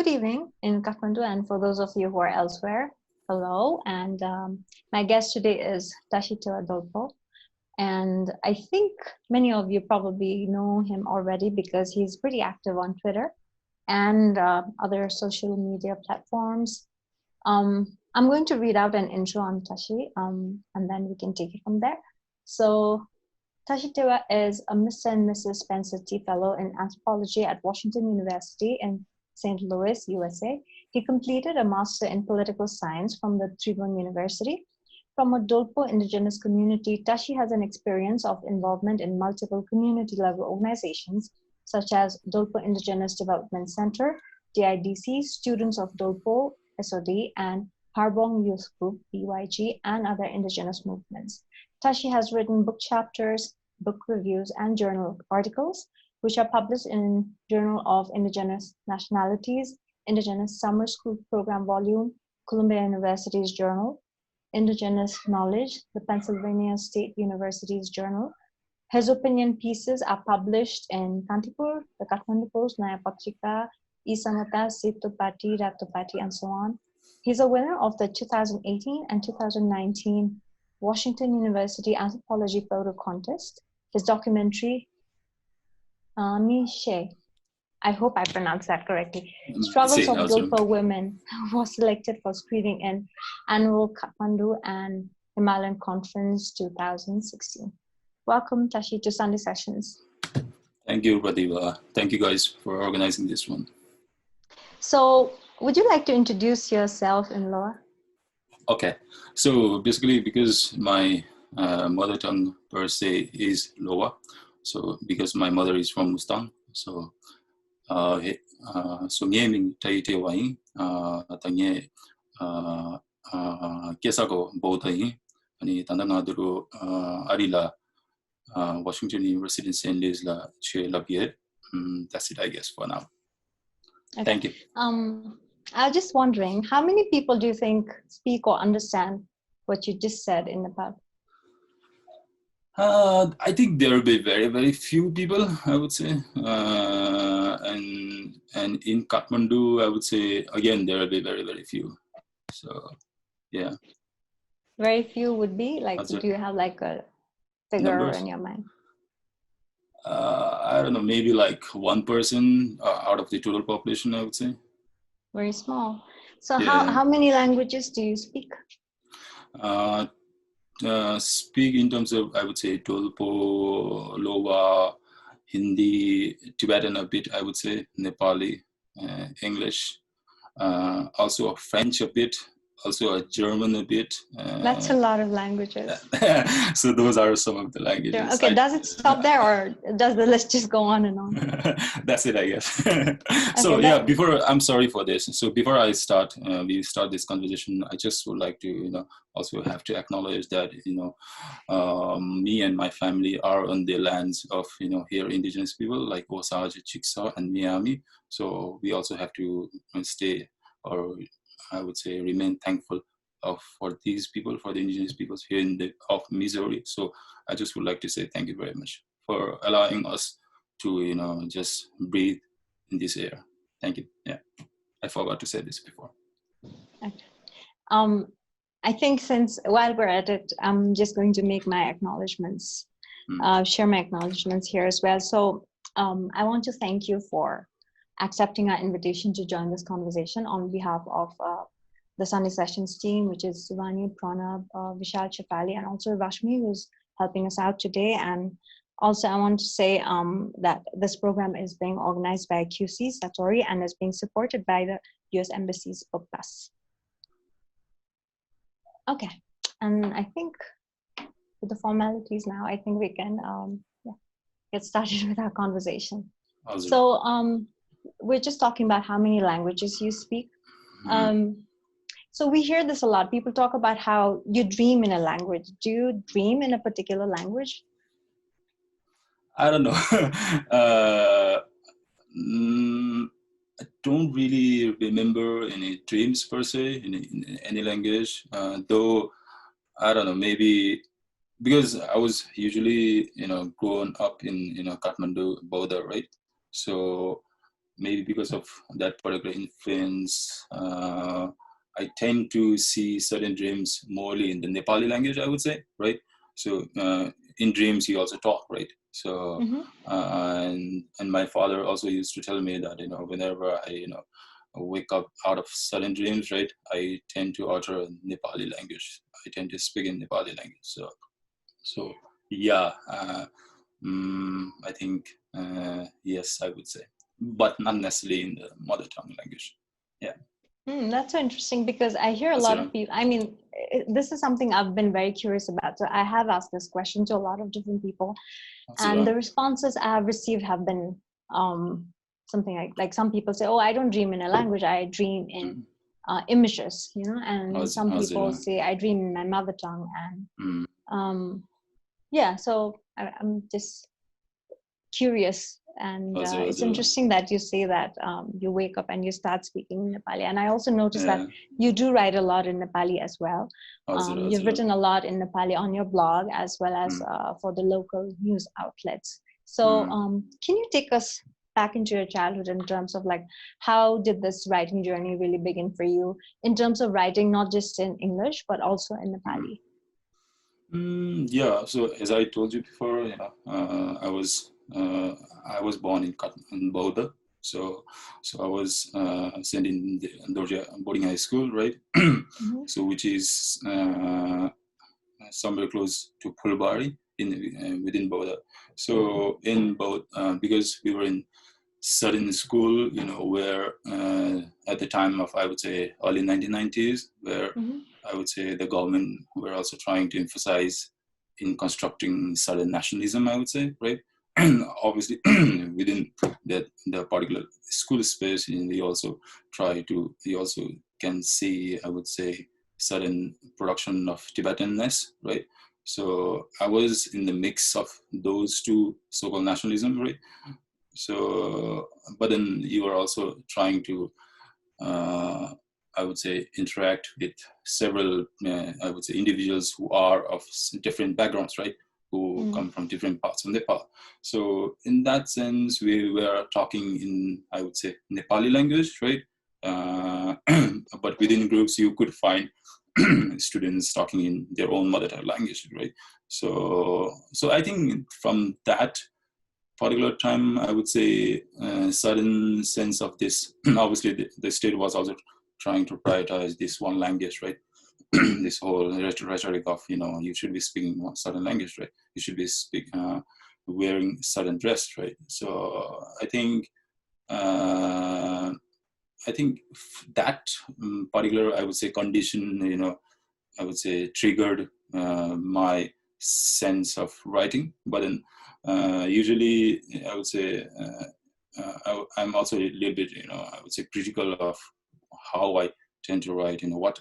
evening in Kathmandu, and for those of you who are elsewhere, hello. And my guest today is Tashi Tewa Dolpo. And I think many of you probably know him already because he's pretty active on Twitter and other social media platforms. I'm going to read out an intro on Tashi, and then we can take it from there. So Tashi Tewa is a Mr. and Mrs. Spencer T. Fellow in Anthropology at Washington University in St. Louis, USA. He completed a Master in Political Science from the Tribhuvan University. From a Dolpo Indigenous community, Tashi has an experience of involvement in multiple community-level organizations, such as Dolpo Indigenous Development Center, DIDC, Students of Dolpo, SOD, and Bharbhong Youth Group, BYG, and other indigenous movements. Tashi has written book chapters, book reviews, and journal articles, which are published in Journal of Indigenous Nationalities, Indigenous Summer School Program Volume, Columbia University's Journal, Indigenous Knowledge, the Pennsylvania State University's Journal. His opinion pieces are published in Kantipur, the Kathmandu Post, Nayapatrika, Esamata, Setopati, Ratopati, and so on. He's a winner of the 2018 and 2019 Washington University Anthropology Photo Contest. His documentary, MiTse, I hope I pronounced that correctly, Struggles of Dolpo Women, was selected for screening in annual Kathmandu and Himalayan Conference 2016. Welcome, Tashi, to Sunday Sessions. Thank you, Prateebha. Thank you guys for organizing this one. So, would you like to introduce yourself in Loa? Okay, so basically because my mother tongue per se is Loa, so because my mother is from Mustang, so so ngaming tai te wai tangye kesago bodai ani tandangaduru arila Washington University in St. Louis la che labiet. That's it, I guess, for now. Okay. Thank you. I was just wondering, how many people do you think speak or understand what you just said in Nepal? I think there will be very, very few people, I would say. And in Kathmandu, I would say, again, there will be very, very few. So, yeah. Very few would be? Like, do you have like a figure numbers in your mind? I don't know, maybe like 1% out of the total population, I would say. Very small. So Yeah. how many languages do you speak? Speak in terms of, I would say, Dolpo, Lowa, Hindi, Tibetan a bit, I would say, Nepali, English, also French a bit, also a German a bit. That's a lot of languages. So those are some of the languages. Okay, does it stop there or does the list just go on and on? That's it, I guess. So Okay, yeah, I'm sorry for this. So before I start, we start this conversation, I just would like to, also have to acknowledge that, me and my family are on the lands of, here indigenous people like Osage, Chickasaw, and Miami. So we also have to stay, or I would say remain thankful for these people, for the indigenous peoples here of Missouri. So I just would like to say thank you very much for allowing us to, just breathe in this air. Thank you. Yeah, I forgot to say this before. Okay. I think while we're at it, I'm just going to make my acknowledgements, share my acknowledgements here as well. So I want to thank you for accepting our invitation to join this conversation on behalf of the Sunday Sessions team, which is Suvani, Pranab, Vishal Chapali, and also Rashmi, who's helping us out today. And also I want to say that this program is being organized by QC Satori and is being supported by the US Embassy's Book Pass. Okay, and I think with the formalities now, I think we can get started with our conversation. Awesome. So we're just talking about how many languages you speak. So we hear this a lot. People talk about how you dream in a language. Do you dream in a particular language? I don't know. I don't really remember any dreams per se in any language, though, I don't know, maybe because I was usually, grown up in, Kathmandu border, right? So maybe because of that particular influence, I tend to see certain dreams morely in the Nepali language, I would say, right? So in dreams, you also talk, right? So, and my father also used to tell me that, whenever I, wake up out of sudden dreams, right, I tend to utter Nepali language. I tend to speak in Nepali language. So yeah, I think, yes, I would say, but not necessarily in the mother tongue language. Yeah. That's so interesting, because I hear a lot of people, I mean, this is something I've been very curious about. So I have asked this question to a lot of different people, and the responses I have received have been something like some people say, oh, I don't dream in a language, I dream in images, and some people say I dream in my mother tongue. And yeah, so I'm just curious. And it's interesting that you say that you wake up and you start speaking Nepali. And I also noticed that you do write a lot in Nepali as well. You've written a lot in Nepali on your blog, as well as for the local news outlets. So can you take us back into your childhood in terms of like, how did this writing journey really begin for you in terms of writing, not just in English, but also in Nepali? Yeah, so as I told you before, I was born in Bodh. So I was sent in the Dorje boarding high school, right? So which is somewhere close to Phulbari within Bodh. So in Bodh, because we were in certain school, where at the time of, I would say, early 1990s, where I would say the government were also trying to emphasize in constructing certain nationalism, I would say, right? And obviously within the particular school space, we also can see, I would say, certain production of Tibetanness, right? So I was in the mix of those two so-called nationalism, right? So, but then you are also trying to, I would say, interact with several, I would say, individuals who are of different backgrounds, right? Who come from different parts of Nepal. So in that sense, we were talking in, I would say, Nepali language, right? But within groups, you could find students talking in their own mother tongue language, right? So I think from that particular time, I would say, certain sense of this. Obviously, the state was also trying to prioritize this one language, right? This whole rhetoric of, you should be speaking one certain language, right? You should be wearing certain dress, right? So I think that particular, I would say, condition, I would say, triggered my sense of writing. But then usually, I would say, I'm also a little bit, I would say, critical of how I tend to write, what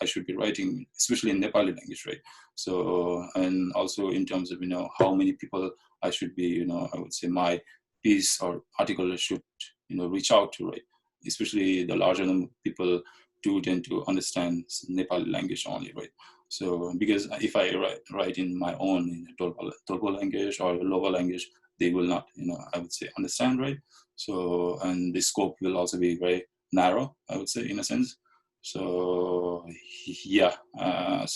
I should be writing, especially in Nepali language, right? So, and also in terms of, how many people I should be, I would say my piece or article should, reach out to, right? Especially the larger number of people do tend to understand Nepali language only, right? So, because if I write in my own Dolpo language or local language, they will not, I would say, understand, right? So, and the scope will also be very narrow, I would say, in a sense. So, yeah. I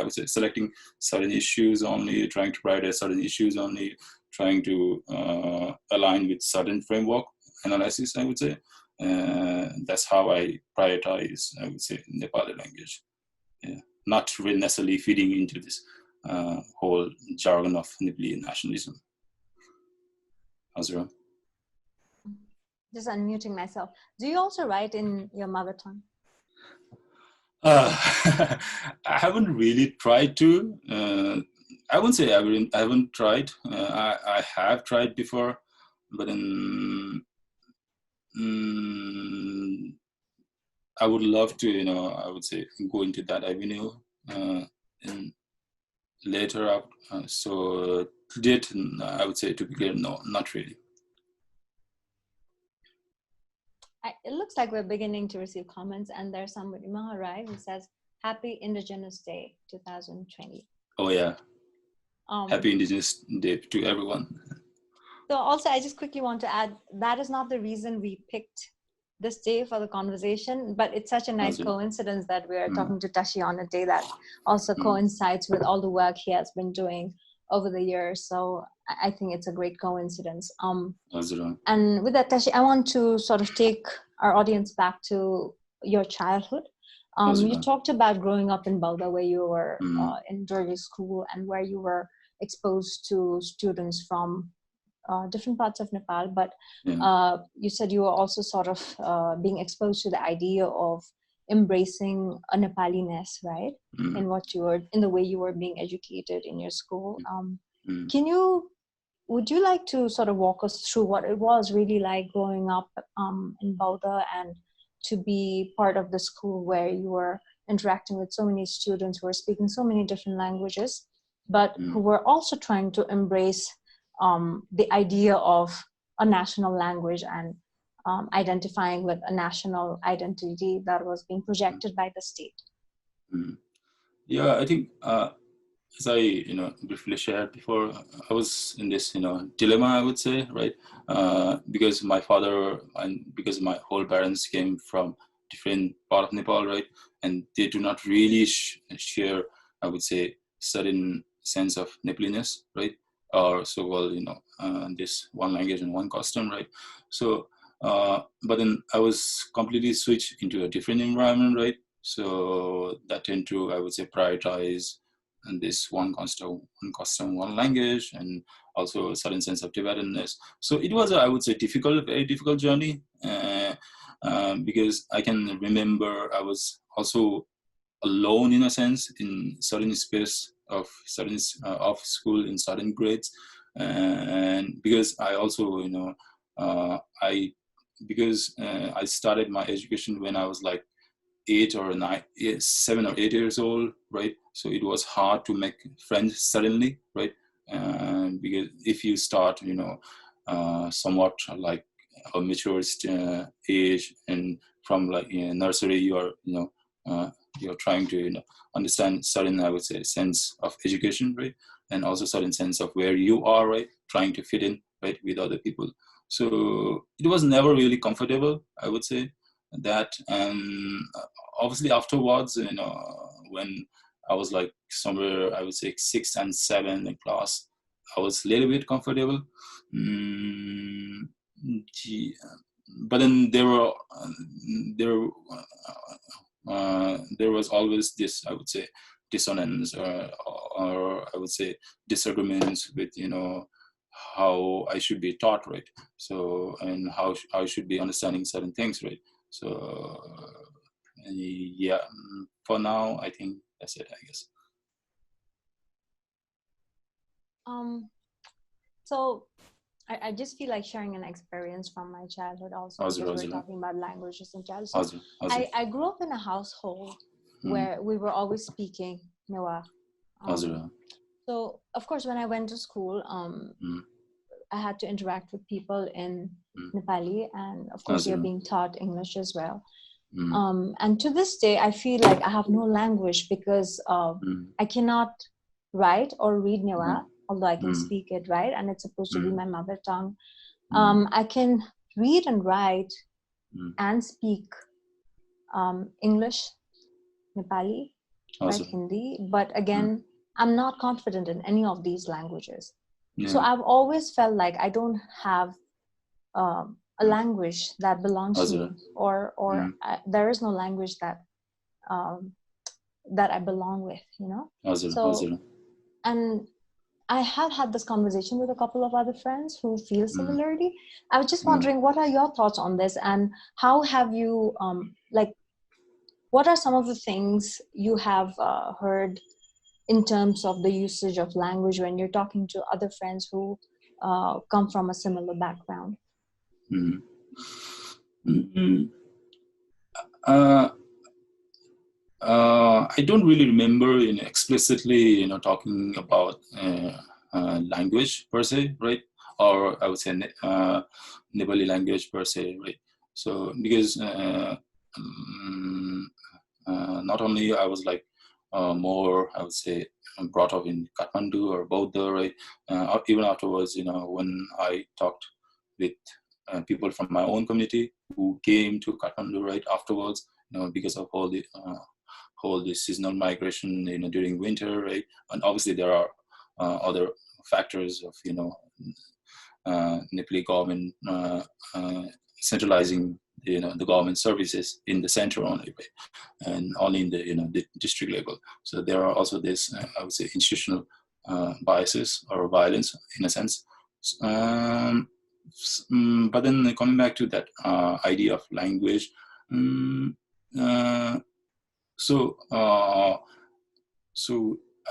would say selecting certain issues only, trying to prioritize certain issues only, trying to align with certain framework analysis, I would say. That's how I prioritize, I would say, Nepali language. Yeah. Not really necessarily feeding into this whole jargon of Nepali nationalism. Azura? Just unmuting myself. Do you also write in your mother tongue? I haven't really tried to. I wouldn't say I haven't tried. I have tried before, but then I would love to, I would say, go into that avenue in later up. So did I would say, to be clear, no, not really. It looks like we're beginning to receive comments, and there's somebody, Maharai, who says, Happy Indigenous Day 2020. Oh yeah. Happy Indigenous Day to everyone. So also, I just quickly want to add, that is not the reason we picked this day for the conversation, but it's such a nice coincidence that we are talking to Tashi on a day that also coincides with all the work he has been doing over the years. So I think it's a great coincidence. And with that, Tashi, I want to sort of take our audience back to your childhood. You talked about growing up in Balda, where you were in Durga school and where you were exposed to students from different parts of Nepal, but you said you were also sort of being exposed to the idea of embracing a Nepaliness, right? In the way you were being educated in your school. Would you like to sort of walk us through what it was really like growing up in Balda and to be part of the school where you were interacting with so many students who were speaking so many different languages, but who were also trying to embrace the idea of a national language and identifying with a national identity that was being projected by the state? Yeah, I think as I briefly shared before, I was in this dilemma, I would say, right? Because my father and because my whole parents came from different part of Nepal, right? And they do not really share, I would say, certain sense of Nepaliness, right? Or so-called, this one language and one custom, right? So, but then I was completely switched into a different environment, right? So that tend to, I would say, prioritize and this one custom, one language, and also a certain sense of Tibetanness. So it was, I would say, very difficult journey, because I can remember I was also alone in a sense in certain space of certain of school in certain grades, and because I also I started my education when I was like 7 or 8 years old, right? So it was hard to make friends suddenly, right? Because if you start, somewhat like a mature age, and from like nursery, you are, you're trying to understand certain, I would say, sense of education, right? And also certain sense of where you are, right? Trying to fit in, right, with other people. So it was never really comfortable, I would say that. And obviously afterwards, when I was like somewhere, I would say 6 and 7 in class, I was a little bit comfortable. But then there was always this, I would say, dissonance, or I would say disagreements with how I should be taught, right? So, and how I should be understanding certain things, right? So yeah, for now I think that's it, I guess. So I just feel like sharing an experience from my childhood also, because we're talking about languages in childhood. So I grew up in a household where we were always speaking Newa. So of course, when I went to school, I had to interact with people in Nepali, and of course, you're being taught English as well. And to this day, I feel like I have no language because I cannot write or read Newa, although I can speak it, right? And it's supposed to be my mother tongue. I can read and write and speak English, Nepali, right, Hindi, but again, I'm not confident in any of these languages. So I've always felt like I don't have a language that belongs to me, or there is no language that that I belong with, So, and I have had this conversation with a couple of other friends who feel similarly. I was just wondering, what are your thoughts on this, and how have you, what are some of the things you have heard in terms of the usage of language when you're talking to other friends who come from a similar background? I don't really remember explicitly, talking about language per se, right? Or I would say Nepali language per se, right? So because not only I was like more, I would say, brought up in Kathmandu or Bodh, right? Even afterwards, when I talked with people from my own community who came to Kathmandu right afterwards, because of all the seasonal migration, during winter, right? And obviously there are other factors of, Nepali government centralizing, the government services in the center only, right? And only in the district level. So there are also this, I would say, institutional biases or violence in a sense. But then coming back to that idea of language, so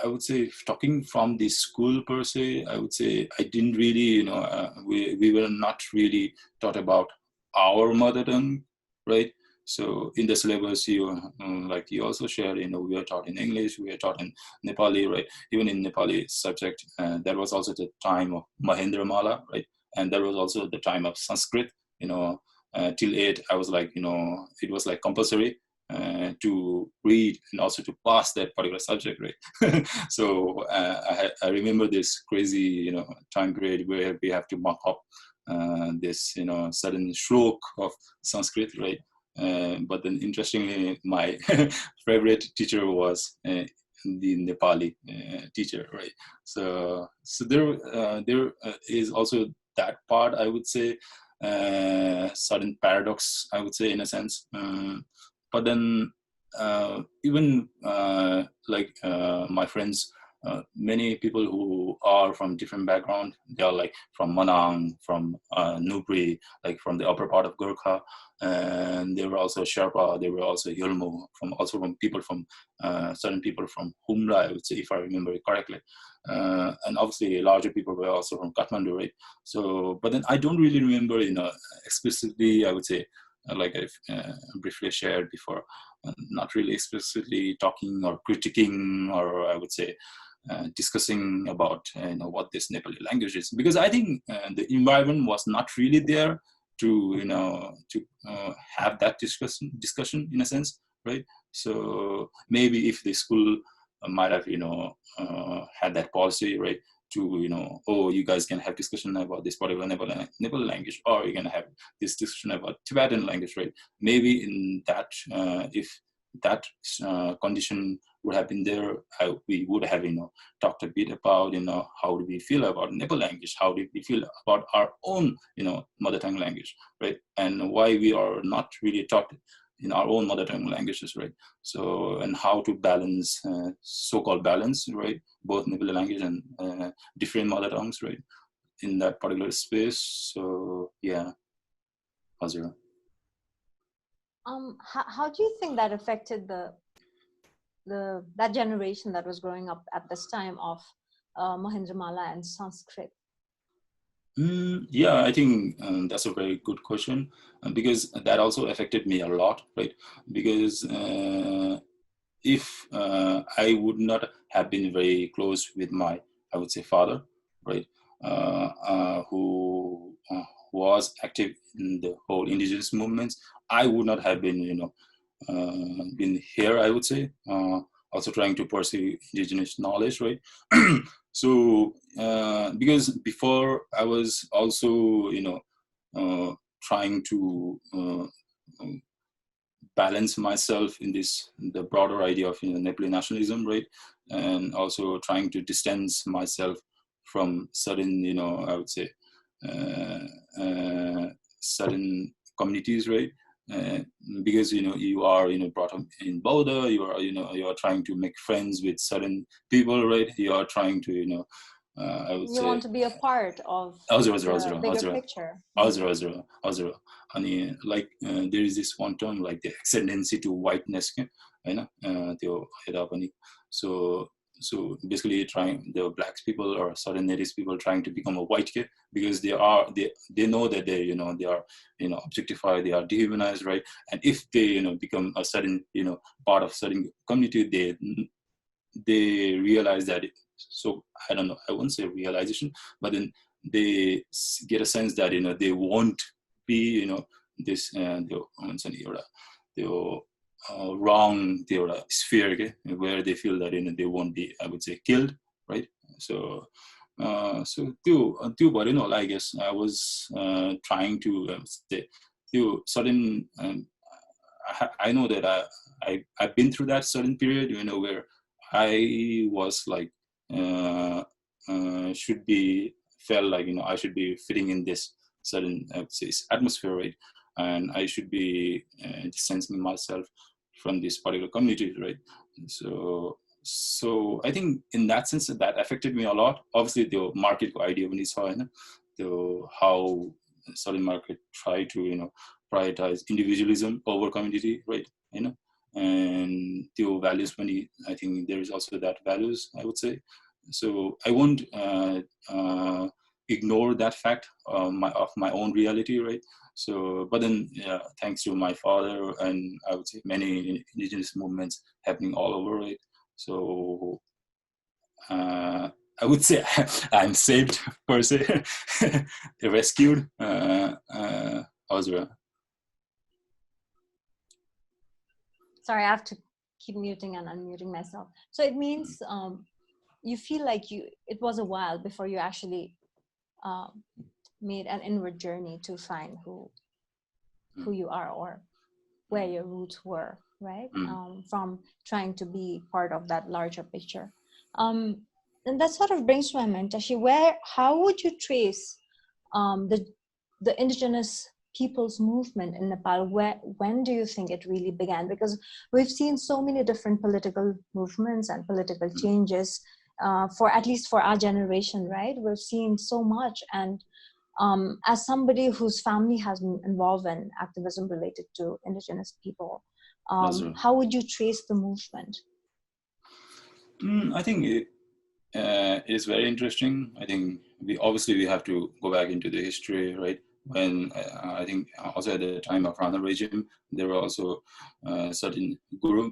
I would say, talking from the school per se, I would say I didn't really, we were not really taught about our mother tongue, right? So in the syllabus, like you also shared, we are taught in English, we are taught in Nepali, right? Even in Nepali subject, there was also the time of Mahendra Mala, right? And there was also the time of Sanskrit, till 8, I was like, it was like compulsory to read and also to pass that particular subject, right? So I remember this crazy, time period where we have to mark up this, sudden stroke of Sanskrit, right? But then interestingly, my favorite teacher was the Nepali teacher, right? So there is also that part, I would say, sudden paradox, I would say, in a sense. But then even like my friends, many people who are from different background, they are like from Manang, from Nubri, like from the upper part of Gurkha, and they were also Sherpa, they were also Yolmo, from people from certain people from Humla, I would say, if I remember it correctly. And obviously larger people were also from Kathmandu, right? So, but then I don't really remember, explicitly, I would say, like I've briefly shared before, not really explicitly talking or critiquing, or I would say discussing about what this Nepali language is, because I think the environment was not really there to have that discussion in a sense, right? So maybe if the school might have had that policy, right, to oh, you guys can have discussion about this particular Nepali language, or you're gonna have this discussion about Tibetan language, right? Maybe in that if that condition would have been there, we would have talked a bit about how do we feel about Nepali language, how do we feel about our own mother tongue language, right? And why we are not really taught in our own mother tongue languages, right? So, and how to balance, so-called balance, right? Both Nepali language and different mother tongues, right? In that particular space. So, yeah. Hazira. How do you think that affected that generation that was growing up at this time of Mahendramala and Sanskrit? Yeah, I think that's a very good question, because that also affected me a lot, right? Because if I would not have been very close with my, I would say, father, right, who was active in the whole indigenous movements, I would not have been, been here, I would say, also trying to pursue indigenous knowledge, right? So, because before I was also, trying to balance myself in the broader idea of Nepali nationalism, right, and also trying to distance myself from certain, I would say, certain communities, right? Because you are brought up in Bodh, you are trying to make friends with certain people, right? You are trying to I would say, want to be a part of the bigger picture. And like there is this one term like the ascendancy to whiteness, so basically trying the black people or certain natives people trying to become a white kid, because they know that they are objectified, they are dehumanized, right? And if they become a certain part of certain community, they realize that so I don't know, I won't say realization, but then they get a sense that they won't be this wrong their sphere, okay, where they feel that they won't be, I would say, killed, right? So I guess I was trying to say certain. I know that I've been through that certain period, where I was like should be felt like I should be fitting in this certain, I would say, atmosphere, right? And I should be distancing myself from this particular community, right? So I think in that sense that affected me a lot. Obviously, the market idea when it's how certain market try to prioritize individualism over community, right? And the values money. I think there is also that values, I would say. So I won't ignore that fact of my own reality, right? So, but then, thanks to my father and I would say many indigenous movements happening all over, right? So I would say I'm saved per se, rescued. Azra. Sorry, I have to keep muting and unmuting myself. So it means you feel like it was a while before you actually made an inward journey to find who you are or where your roots were, right? From trying to be part of that larger picture. And that sort of brings to my mind, Tashi, how would you trace the indigenous people's movement in Nepal? When do you think it really began? Because we've seen so many different political movements and political changes at least for our generation, right? We've seen so much. And as somebody whose family has been involved in activism related to indigenous people, how would you trace the movement? I think it is very interesting. I think we have to go back into the history, right? When I think also at the time of Rana regime, there were also certain guru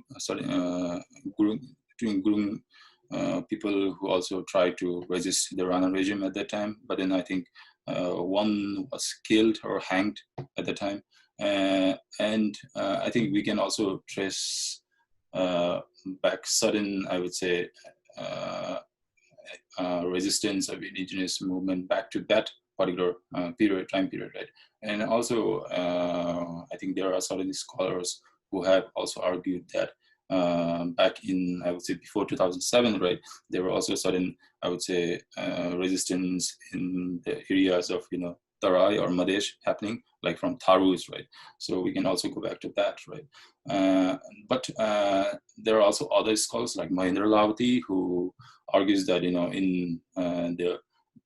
people who also tried to resist the Rana regime at that time. But then I think one was killed or hanged at the time. And I think we can also trace back certain, I would say, resistance of indigenous movement back to that particular time period, right? And also, I think there are certain scholars who have also argued that back in, I would say, before 2007, right, there were also certain, I would say, resistance in the areas of, Tarai or Madesh happening, like from Tharus, right? So we can also go back to that, right? But there are also other scholars like Mahendra Lavati who argues that, in the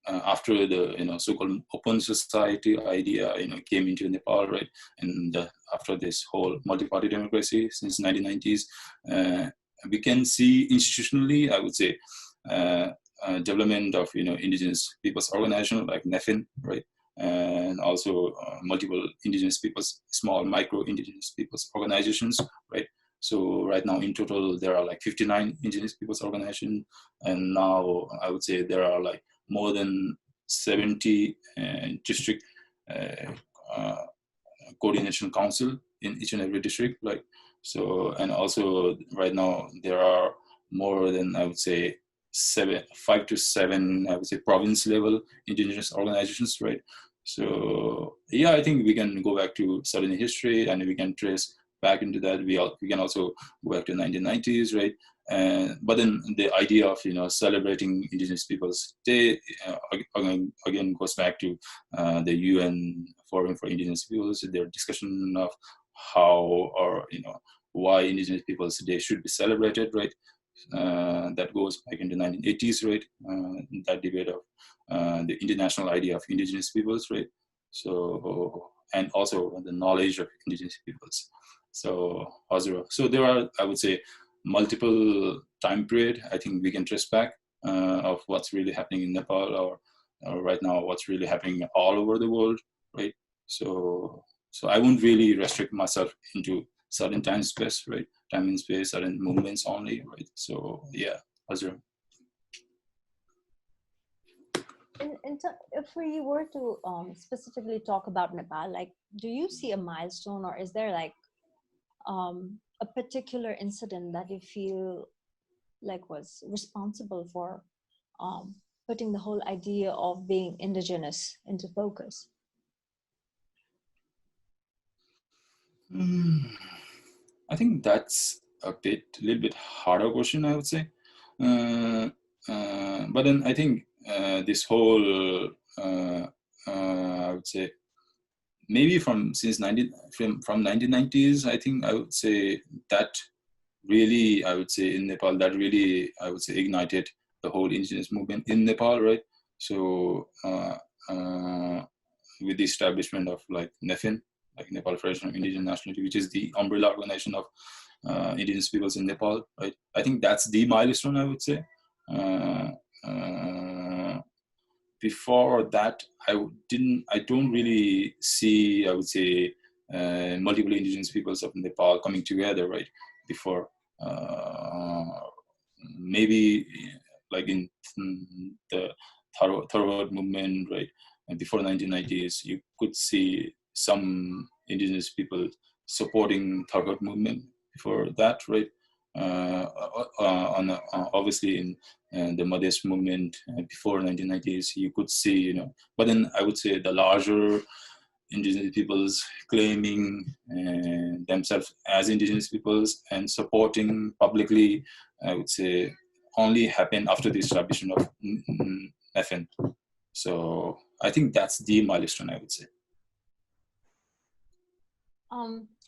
after the so-called open society idea came into Nepal, right, and after this whole multi-party democracy since 1990s, we can see institutionally, I would say, development of indigenous people's organization like NEFIN, right, and also multiple indigenous people's small micro indigenous people's organizations, right. So right now in total there are like 59 indigenous people's organizations, and now I would say there are like more than 70 district coordination council in each and every district, like, so. And also right now there are more than, I would say, 5 to 7, I would say, province level indigenous organizations, right. So yeah, I think we can go back to certain history and we can trace back into that. We can also go back to 1990s, right. But then the idea of celebrating Indigenous Peoples Day again goes back to the UN Forum for Indigenous Peoples, their discussion of how or why Indigenous Peoples Day should be celebrated, right. That goes back into 1980s, right. That debate of the international idea of Indigenous Peoples, right. So, and also the knowledge of Indigenous Peoples. So there are, I would say, multiple time period I think we can trace back of what's really happening in Nepal, or right now what's really happening all over the world, right. So I won't really restrict myself into certain time space, right, time and space, certain movements only, right. So yeah, Azra. If we were to specifically talk about Nepal, like, do you see a milestone, or is there like a particular incident that you feel like was responsible for putting the whole idea of being indigenous into focus? I think that's a little bit harder question, I would say. But then I think this whole, I would say, maybe from 1990s, I think I would say that really, I would say in Nepal, that really, I would say, ignited the whole indigenous movement in Nepal, right? So with the establishment of like NEFIN, like Nepal Federation of Indigenous Nationalities, which is the umbrella organization of indigenous peoples in Nepal, right? I think that's the milestone, I would say. Before that, I don't really see, I would say, multiple indigenous peoples of Nepal coming together, right? Before, maybe like in the Tharwad movement, right? And before 1990s, you could see some indigenous people supporting Tharwad movement before that, right? Obviously in the Madhya movement before 1990s, you could see, but then I would say the larger indigenous peoples claiming themselves as indigenous peoples and supporting publicly, I would say, only happened after the establishment of FN. So I think that's the milestone, I would say.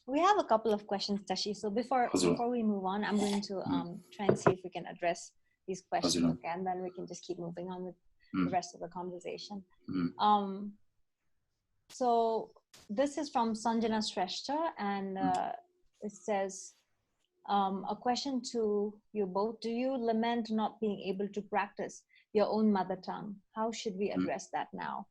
We have a couple of questions, Tashi. So before we move on, I'm going to try and see if we can address these questions, okay? And then we can just keep moving on with the rest of the conversation. So this is from Sanjana Shrestha, and it says, a question to you both. Do you lament not being able to practice your own mother tongue? How should we address that now?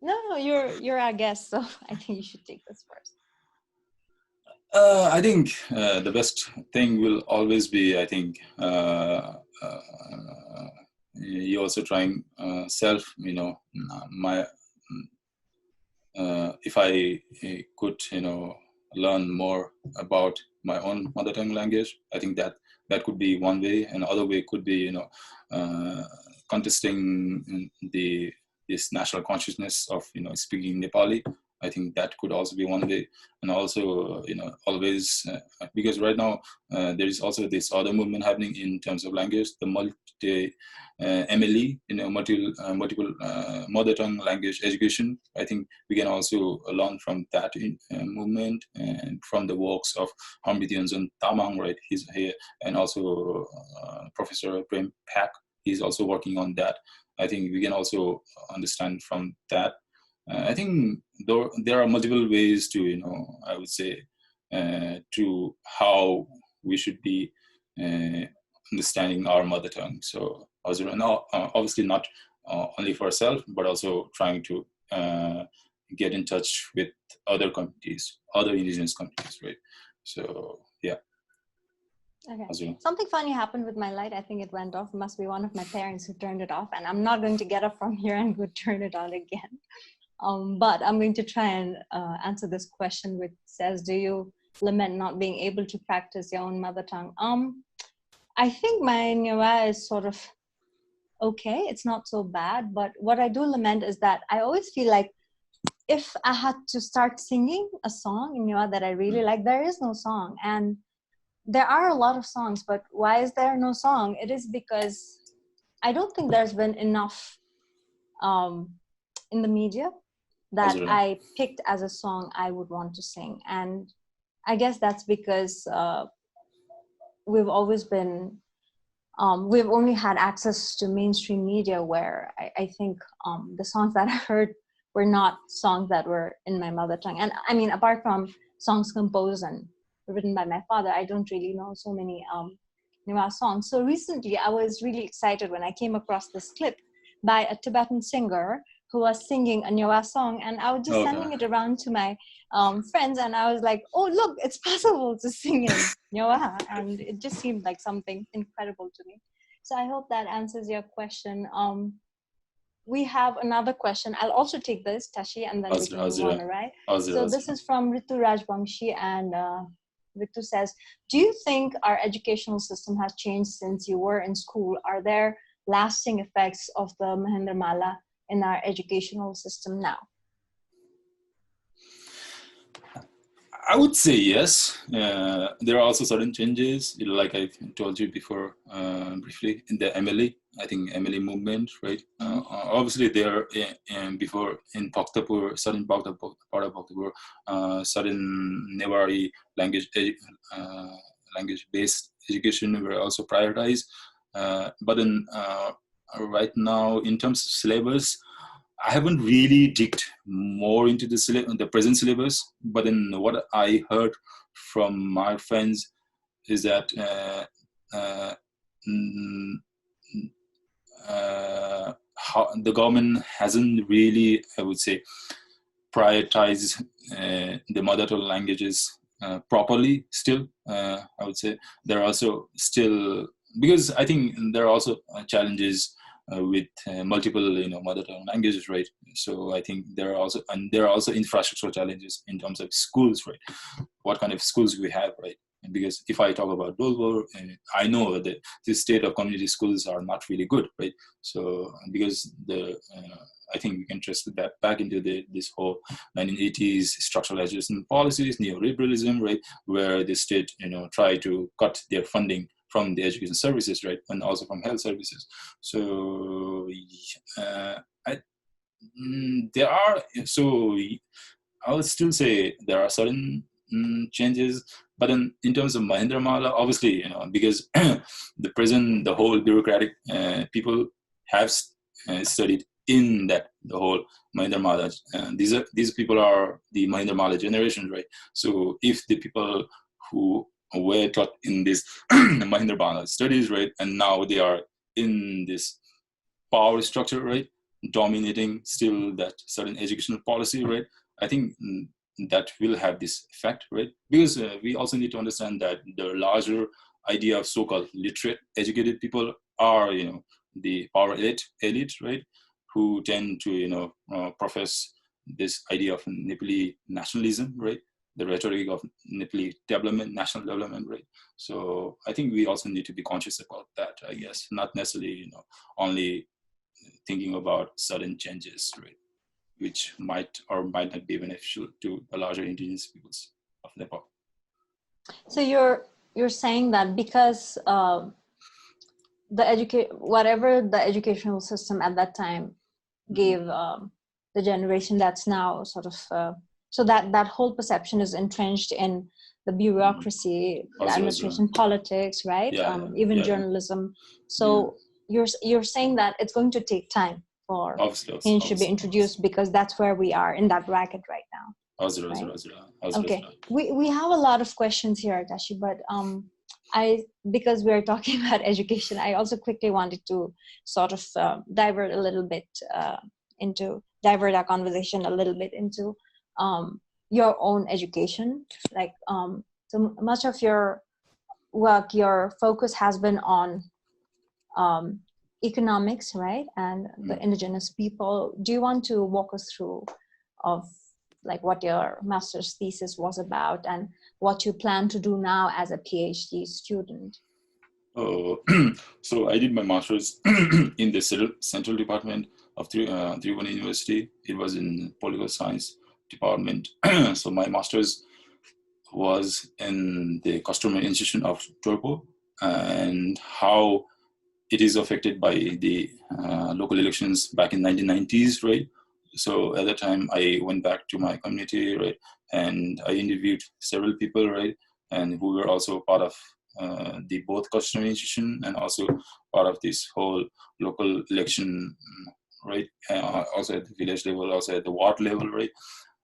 No, you're our guest, so I think you should take this first. I think the best thing will always be, I think, you're also trying self, if I could, learn more about my own mother tongue language, I think that could be one way. Another way could be, contesting this national consciousness of, speaking Nepali. I think that could also be one way. And also, always, because right now there is also this other movement happening in terms of language, the MLE, multiple mother tongue language education. I think we can also learn from that movement and from the works of Hamridyanjan Tamang, right? He's here, and also Professor Prem Pak. He's also working on that. I think we can also understand from that. I think there are multiple ways to, I would say, to how we should be understanding our mother tongue. So obviously not only for ourselves, but also trying to get in touch with other communities, other indigenous communities, right? So, yeah. Okay. Something funny happened with my light. I think it went off. It must be one of my parents who turned it off, and I'm not going to get up from here and go turn it on again. But I'm going to try and answer this question, which says, do you lament not being able to practice your own mother tongue? I think my Nyewa is sort of okay. It's not so bad. But what I do lament is that I always feel like if I had to start singing a song in Nyewa that I really like, there is no song. And there are a lot of songs, but why is there no song? It is because I don't think there's been enough in the media that I picked as a song I would want to sing. And I guess that's because we've always been, we've only had access to mainstream media where I think the songs that I heard were not songs that were in my mother tongue. And I mean, apart from songs composed and written by my father, I don't really know so many Nyewa songs. So recently I was really excited when I came across this clip by a Tibetan singer who was singing a Nyewa song, and I was just sending it around to my friends, and I was like, oh look, it's possible to sing in Nyewa, and it just seemed like something incredible to me. So I hope that answers your question. we have another question. I'll also take this, Tashi, and then we can move on, all right? So this is from Ritu Rajvamshi, and Ritu says, do you think our educational system has changed since you were in school? Are there lasting effects of the Mahendramala in our educational system now? I would say yes. There are also certain changes, like I told you before briefly, in the MLE, I think MLE movement, right? Obviously, there before in Bhaktapur, certain part of Bhaktapur, certain Newari language-based education were also prioritized. But then right now, in terms of syllabus, I haven't really digged more into the present syllabus, but then what I heard from my friends is that the government hasn't really, I would say, prioritized the mother tongue languages properly still. I would say there are also still, because I think there are also challenges with multiple, mother tongue languages, right? So I think there are also infrastructural challenges in terms of schools, right? What kind of schools we have, right? Because if I talk about Dolpo, I know that the state of community schools are not really good, right? So because I think we can trace that back into this whole 1980s structural adjustment policies, neoliberalism, right, where the state, try to cut their funding from the education services, right, and also from health services. So there are, so I would still say there are certain changes, but then in terms of Mahendramala, obviously, because the whole bureaucratic people have studied in that the whole Mahendramala. These people are the Mahendramala generation, right? So if the people who were taught in this Mahendramala studies, right, and now they are in this power structure, right, dominating still that certain educational policy, right, I think that will have this effect, right? Because we also need to understand that the larger idea of so-called literate, educated people are, the power elite, right, who tend to, profess this idea of Nepali nationalism, right? The rhetoric of Nepali development, national development, right? So I think we also need to be conscious about that, I guess, not necessarily, only thinking about certain changes, right, which might or might not be beneficial to the larger indigenous peoples of Nepal. So you're saying that because whatever the educational system at that time gave the generation that's now sort of so that whole perception is entrenched in the bureaucracy, the administration, politics, right? Even journalism. So you're saying that it's going to take time for change to be introduced, because that's where we are in that bracket right now. Right? Okay, we have a lot of questions here, Tashi, but because we're talking about education, I also quickly wanted to sort of divert our conversation a little bit into your own education. Like, so much of your work, your focus has been on economics, right? And the indigenous people. Do you want to walk us through of like what your master's thesis was about and what you plan to do now as a PhD student? So I did my master's in the Central Department of Tribhuvan University. It was in political science department. So my master's was in the customary institution of Dolpo and how it is affected by the local elections back in 1990s, right? So at that time, I went back to my community, right, and I interviewed several people, right, and who were also part of the both customary institution and also part of this whole local election, right, also at the village level, also at the ward level, right.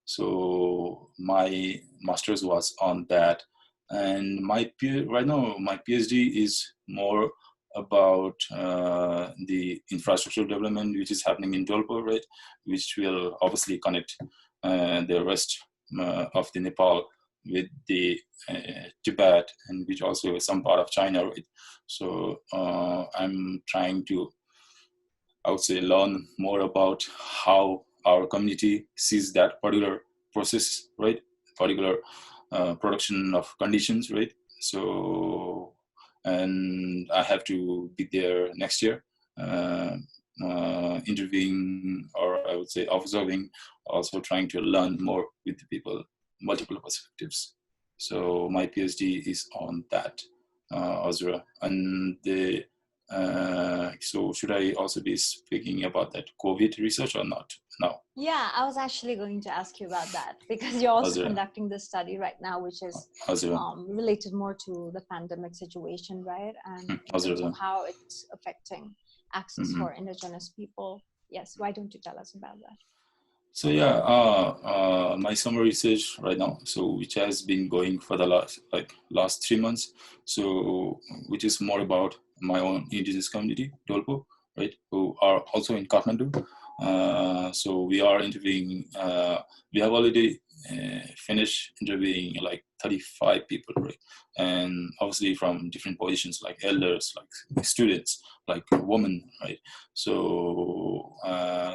So my master's was on that, and right now my PhD is more about the infrastructural development which is happening in Dolpo, right, which will obviously connect the rest of the Nepal with the Tibet, and which also is some part of China, right. So I'm trying to I would say, learn more about how our community sees that particular process, right? Particular production of conditions, right? So, and I have to be there next year, interviewing, or I would say observing, also trying to learn more with the people, multiple perspectives. So my PhD is on that, Azura. And the so should I also be speaking about that COVID research or not now? Yeah, I was actually going to ask you about that, because you're also Azura. conducting this study right now, which is related more to the pandemic situation, right? And in terms of how it's affecting access for indigenous people. Yes, why don't you tell us about that? So yeah, my summer research right now, so which has been going for the last 3 months, so which is more about my own indigenous community, Dolpo, right, who are also in Kathmandu. So we are interviewing, we have already finished interviewing like 35 people, right? And obviously from different positions, like elders, like students, like women, right? So,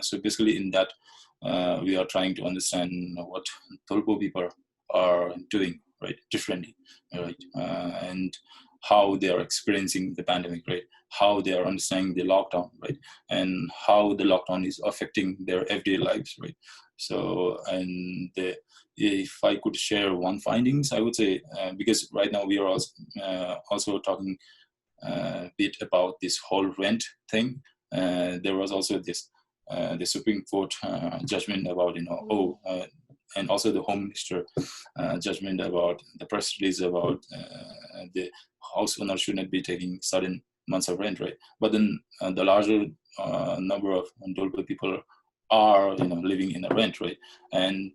so basically in that, we are trying to understand what Dolpo people are doing, right, differently, right, and how they are experiencing the pandemic, right, how they are understanding the lockdown, right, and how the lockdown is affecting their everyday lives, right. So, and if I could share one findings, I would say, because right now we are also talking a bit about this whole rent thing. There was also this the Supreme Court judgment about, and also the Home Minister judgment about the press release about the house owner should not be taking certain months of rent, right? But then the larger number of Dolpo people are, living in a rent, right? And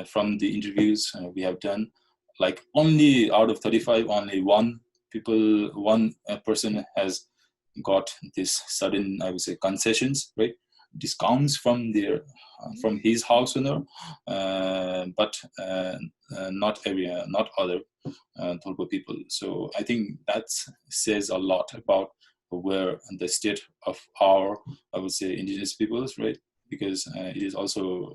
from the interviews we have done, like only out of 35, only one person has got this sudden, I would say, concessions, right? Discounts from their from his house owner, but not other Dolpo people. So I think that says a lot about where the state of our, I would say, indigenous peoples, right? Because it is also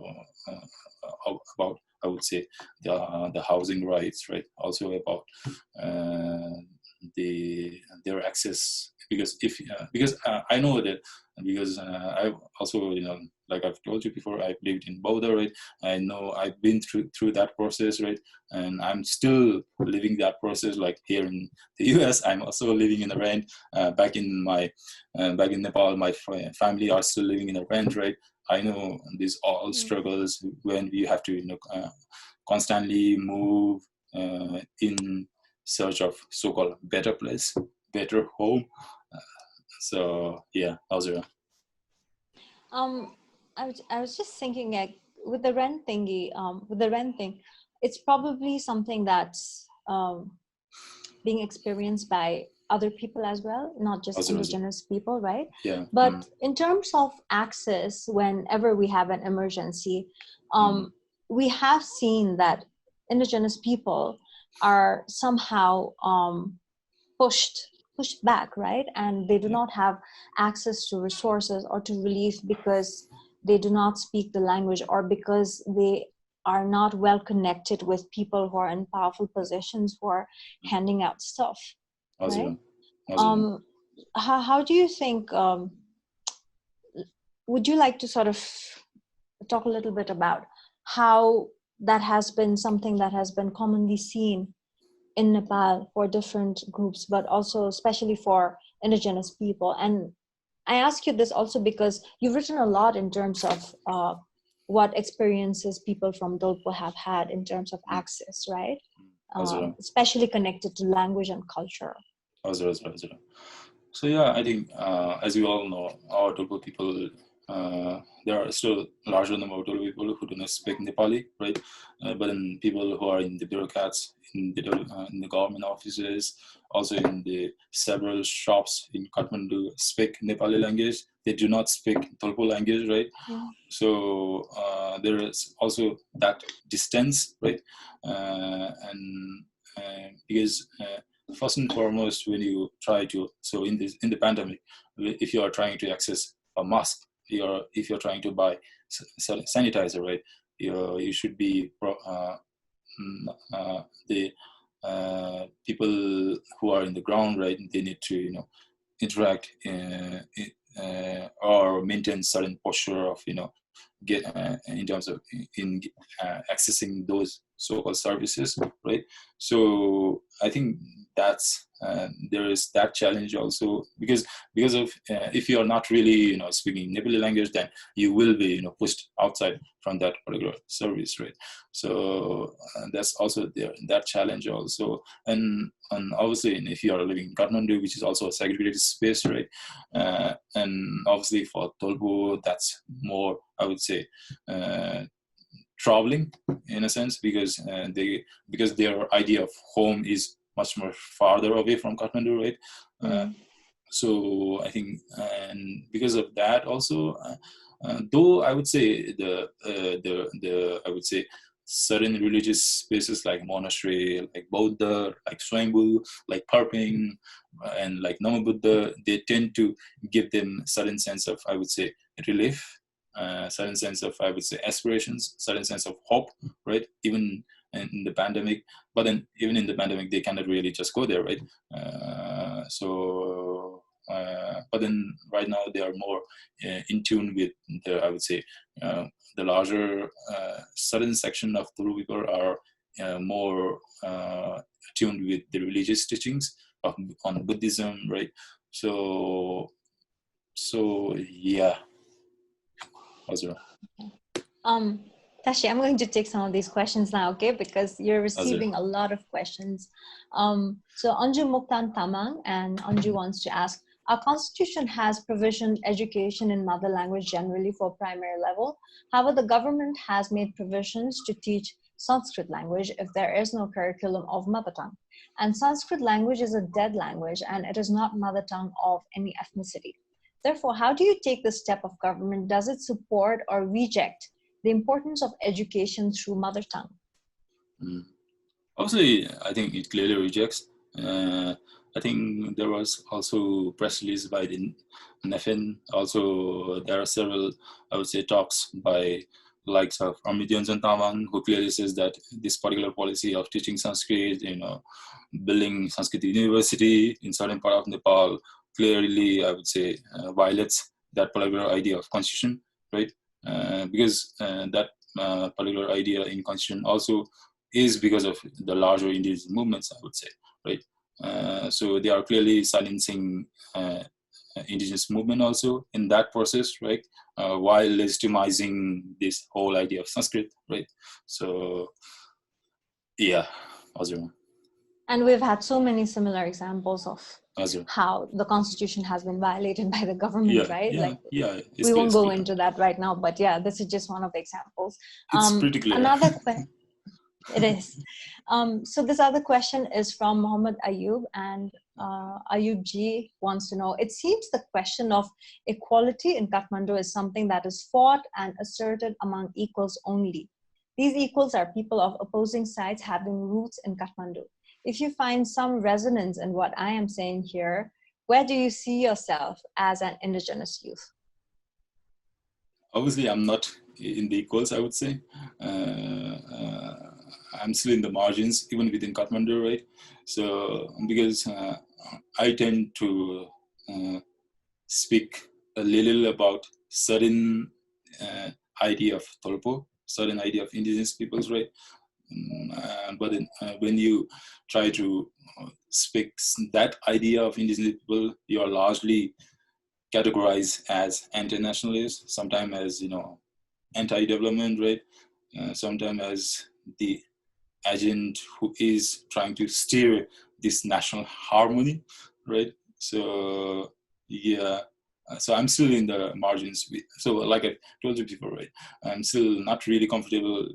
about, I would say, the housing rights, right? Also about their access, because I know that, because I've also, like I've told you before, I've lived in Bodh, right? I know I've been through that process, right? And I'm still living that process. Like here in the US, I'm also living in a rent. Back in Nepal, my family are still living in a rent, right? I know these all struggles when we have to, constantly move in search of so-called better place, better home. So yeah, Azura. I was just thinking, like, with the rent thingy, with the rent thing, it's probably something that's being experienced by other people as well, not just indigenous people, right? Yeah. But in terms of access, whenever we have an emergency, we have seen that indigenous people are somehow pushed back, right? And they do not have access to resources or to relief because they do not speak the language, or because they are not well connected with people who are in powerful positions who are handing out stuff, right? How do you think, would you like to sort of talk a little bit about how that has been something that has been commonly seen in Nepal for different groups, but also especially for indigenous people? And I ask you this also because you've written a lot in terms of what experiences people from Dolpo have had in terms of access, right? Especially connected to language and culture. So yeah, I think as you all know, our Dolpo people, there are still larger number of Dolpo people who do not speak Nepali, right? But then people who are in the bureaucrats, in the government offices, also in the several shops in Kathmandu speak Nepali language. They do not speak Dolpo language, right? Yeah. So there is also that distance, right? And because first and foremost, when you try to, so in the pandemic, if you are trying to access a mask. If you're trying to buy sanitizer, right? You should be the people who are in the ground, right? They need to interact or maintain certain posture of get in terms of accessing those so-called services, right? So I think that's there is that challenge also, because of if you are not really speaking Nepali language, then you will be pushed outside from that particular service, right? So that's also there, that challenge also. And obviously, if you are living in Kathmandu, which is also a segregated space, right? And obviously for Dolpo, that's more, I would say, traveling in a sense, because their idea of home is much more farther away from Kathmandu, right? So I think, and because of that also, though I would say the I would say certain religious spaces like monastery, like Buddha, like Swambhu, like Parping, and like Nama Buddha, they tend to give them certain sense of, I would say, relief, certain sense of, I would say, aspirations, certain sense of hope, right? Even in the pandemic, but then even in the pandemic, they cannot really just go there, right? But then right now they are more in tune with the, I would say, the larger certain section of Thulu people are more tuned with the religious teachings on Buddhism, right? So yeah. Azura. Tashi, I'm going to take some of these questions now, okay? Because you're receiving a lot of questions. So Anju Muktan Tamang and Anju wants to ask, our constitution has provisioned education in mother language generally for primary level. However, the government has made provisions to teach Sanskrit language if there is no curriculum of mother tongue. And Sanskrit language is a dead language and it is not mother tongue of any ethnicity. Therefore, how do you take the step of government? Does it support or reject the importance of education through mother tongue? Obviously, I think it clearly rejects. I think there was also press release by the NEFN. Also, there are several, I would say, talks by likes of Amidyanjan Tamang, who clearly says that this particular policy of teaching Sanskrit, building Sanskrit University in certain part of Nepal, clearly, I would say, violates that particular idea of constitution, right? Because that particular idea in constitution also is because of the larger indigenous movements, I would say, right? So they are clearly silencing indigenous movement also in that process, right? While legitimizing this whole idea of Sanskrit, right? So, yeah, Azura. And we've had so many similar examples of Azura. How the constitution has been violated by the government, right? We won't go into that right now, but yeah, this is just one of the examples. It's pretty clear. Another question. It is. So this other question is from Muhammad Ayub, and Ayub Ji wants to know, it seems the question of equality in Kathmandu is something that is fought and asserted among equals only. These equals are people of opposing sides having roots in Kathmandu. If you find some resonance in what I am saying here, where do you see yourself as an indigenous youth? Obviously, I'm not in the equals, I would say. I'm still in the margins, even within Kathmandu, right? So, because I tend to speak a little about certain idea of Dolpo, certain idea of indigenous peoples, right? But when you try to speak that idea of indigenous people, you are largely categorized as anti-nationalist, sometimes as anti-development, right? Sometimes as the agent who is trying to steer this national harmony, right? So yeah, so I'm still in the margins. So like I told you before, right? I'm still not really comfortable.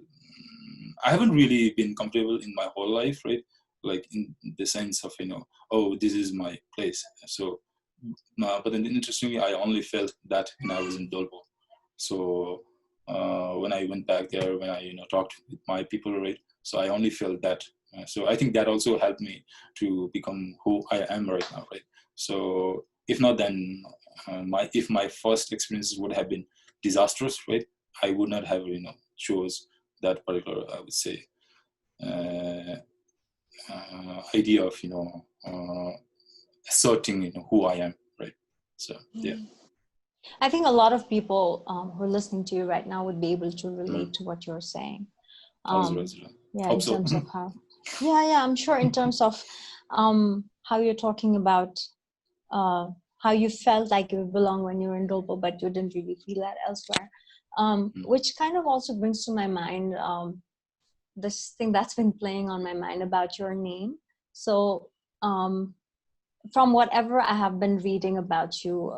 I haven't really been comfortable in my whole life, right? Like in the sense of, oh, this is my place. So, but then interestingly, I only felt that when I was in Dolpo. So when I went back there, when I, talked with my people, right? So I only felt that. So I think that also helped me to become who I am right now, right? So if not, then if my first experiences would have been disastrous, right, I would not have chose that particular, I would say, idea of asserting who I am, right? So yeah. I think a lot of people who are listening to you right now would be able to relate to what you're saying. Yeah, in terms of how, I'm sure in terms of how you're talking about how you felt like you belong when you were in Dolpo, but you didn't really feel that elsewhere. Which kind of also brings to my mind this thing that's been playing on my mind about your name. So from whatever I have been reading about you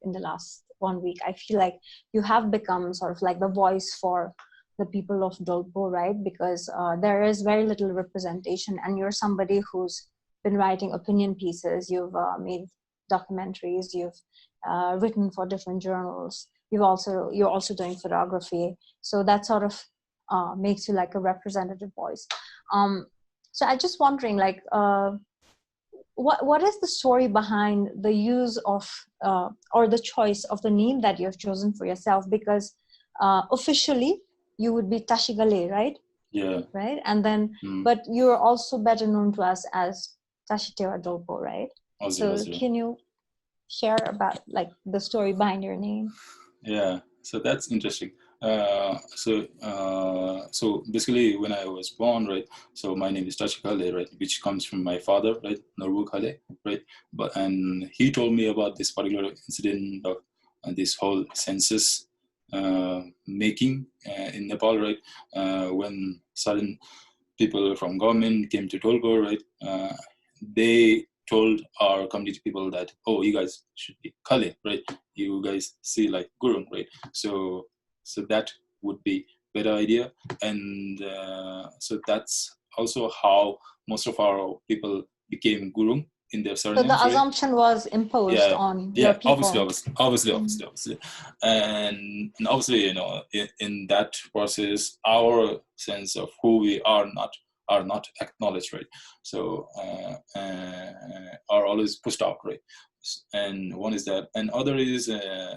in the last 1 week, I feel like you have become sort of like the voice for the people of Dolpo, right? Because there is very little representation, and you're somebody who's been writing opinion pieces, you've made documentaries, you've written for different journals, you're also doing photography. So that sort of makes you like a representative voice. So I'm just wondering, like, what is the story behind the use of or the choice of the name that you have chosen for yourself? Because officially you would be Tashi Gale, right? Yeah. Right, and then but you're also better known to us as Tashi Tewa Dolpo, right? So can you share about like the story behind your name? Yeah, so that's interesting. So basically, when I was born, right, so my name is Tashi Kale, right, which comes from my father, right, Norbu Kale, right, and he told me about this particular incident of this whole census making in Nepal, right, when certain people from government came to Dolpo, right, they told our community people that, oh, you guys should be Kale, right? You guys see like Gurung, right? So that would be better idea. And so that's also how most of our people became Gurung in their surnames. So the assumption was imposed on your people. Obviously. And obviously, in that process, our sense of who we are not acknowledged, right? So are always pushed out, right? And one is that, and other is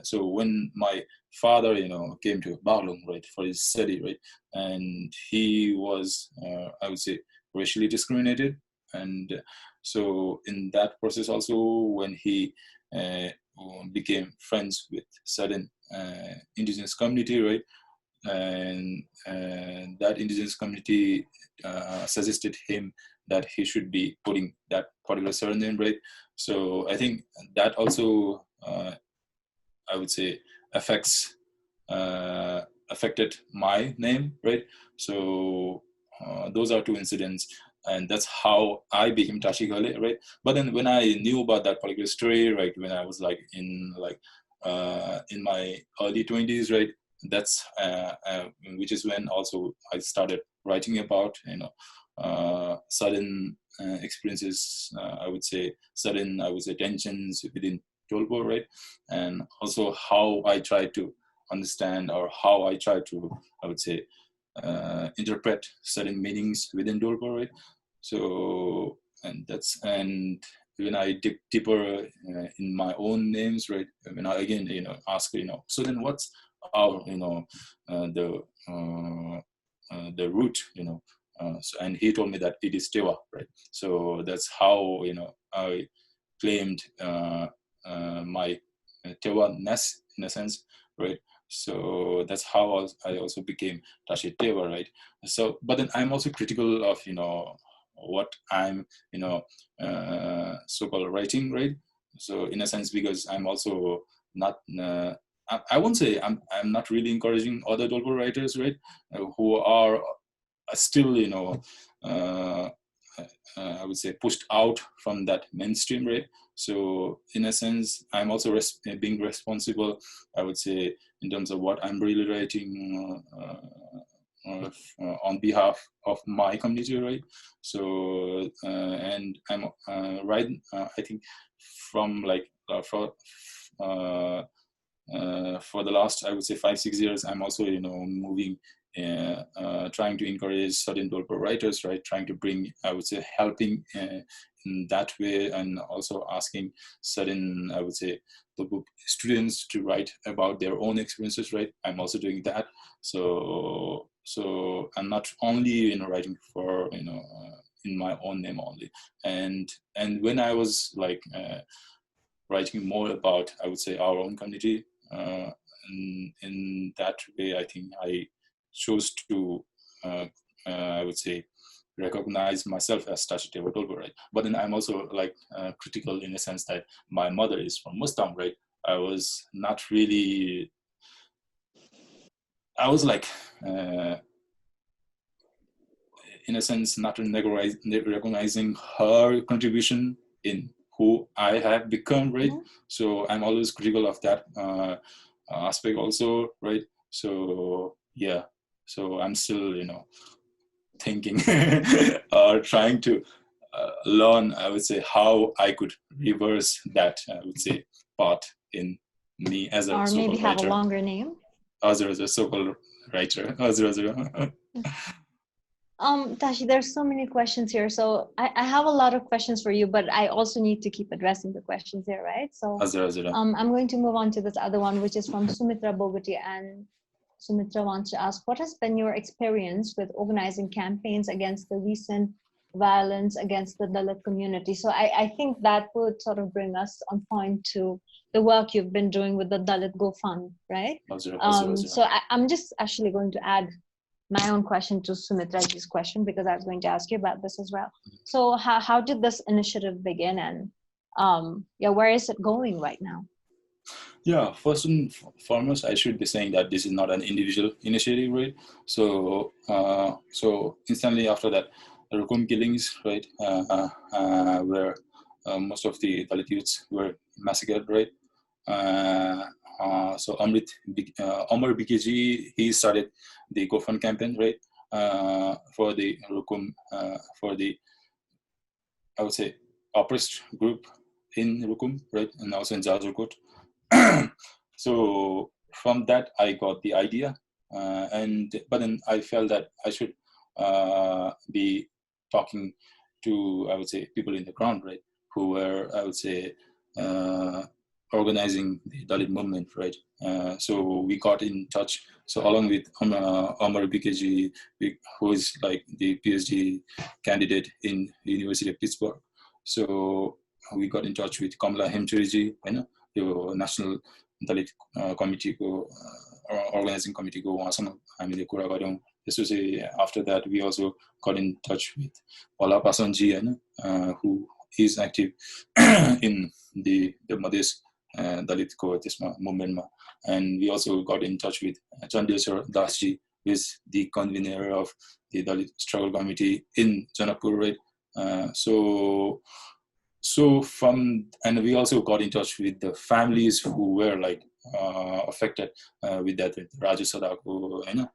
so when my father came to Bharbhong, right, for his study, right, and he was I would say racially discriminated, and so in that process also, when he became friends with certain indigenous community, right, and that indigenous community suggested him that he should be putting that particular surname, right? So I think that also I would say affected my name, right? So those are two incidents, and that's how I became Tashi Gale, right? But then when I knew about that particular story, right, when I was like in my early 20s, right, that's which is when also I started writing about sudden experiences, I would say tensions within Dolpo, right, and also how I try to understand, or how I try to, I would say, interpret certain meanings within Dolpo, right. So and when I dig deeper in my own names, right, when I again ask, so then what's our the root, so, and he told me that it is Tewa, right. So that's how I claimed my Tewa-ness in a sense, right. So that's how I also became Tashi Tewa, right. So, but then I'm also critical of what I'm so-called writing, right. So in a sense, because I'm also not I won't say I'm not really encouraging other Dolpo writers, right, who are still I would say pushed out from that mainstream, right. So in a sense, I'm also being responsible, I would say, in terms of what I'm really writing on behalf of my community, right. So and I'm writing I think from like for the last, I would say, 5-6 years, I'm also moving trying to encourage certain Dolpo writers, right, trying to bring, I would say, helping in in that way, and also asking certain, I would say, the book students to write about their own experiences, right? I'm also doing that. So I'm not only writing for in my own name only. And when I was like writing more about, I would say, our own community, in that way, I think I chose to I would say recognize myself as Tashi Tewa Dolpo, right? But then I'm also like critical in the sense that my mother is from Muslim, right? I was not really, I was like, in a sense, not recognizing her contribution in who I have become, right? Mm-hmm. So I'm always critical of that aspect also, right? So yeah, so I'm still, thinking or trying to learn, I would say, how I could reverse that, I would say, part in me as a or so-called maybe have writer. A longer name. As a so-called writer. Tashi, there's so many questions here. So I have a lot of questions for you, but I also need to keep addressing the questions here, right? So I'm going to move on to this other one, which is from Sumitra Bogoti. And Sumitra wants to ask, what has been your experience with organizing campaigns against the recent violence against the Dalit community? So I think that would sort of bring us on point to the work you've been doing with the Dalit Go Fund, right? So I'm just actually going to add my own question to Sumitra's question, because I was going to ask you about this as well. So how did this initiative begin, and where is it going right now? Yeah, first and foremost, I should be saying that this is not an individual initiative, right? So so instantly after that, the Rukum killings, right, where most of the Dalit youths were massacred, right? So Amar BKG, he started the GoFund campaign, right, for the Rukum, for the, I would say, oppressed group in Rukum, right, and also in Jazurkot. So from that, I got the idea, but then I felt that I should be talking to, I would say, people in the ground, right, who were, I would say, organizing the Dalit movement, right? So we got in touch. So along with Amar BKG, who is like the Ph.D. candidate in the University of Pittsburgh. So we got in touch with Kamala Hemchuriji, the National Dalit Committee, organizing committee, after that, we also got in touch with Wala Pasanji, who is active in the Madhes Dalit movement. And we also got in touch with Chandeswar Dasji, who is the convener of the Dalit Struggle Committee in Janakpur, right? So and we also got in touch with the families who were like affected with that, with Raju Sadako, and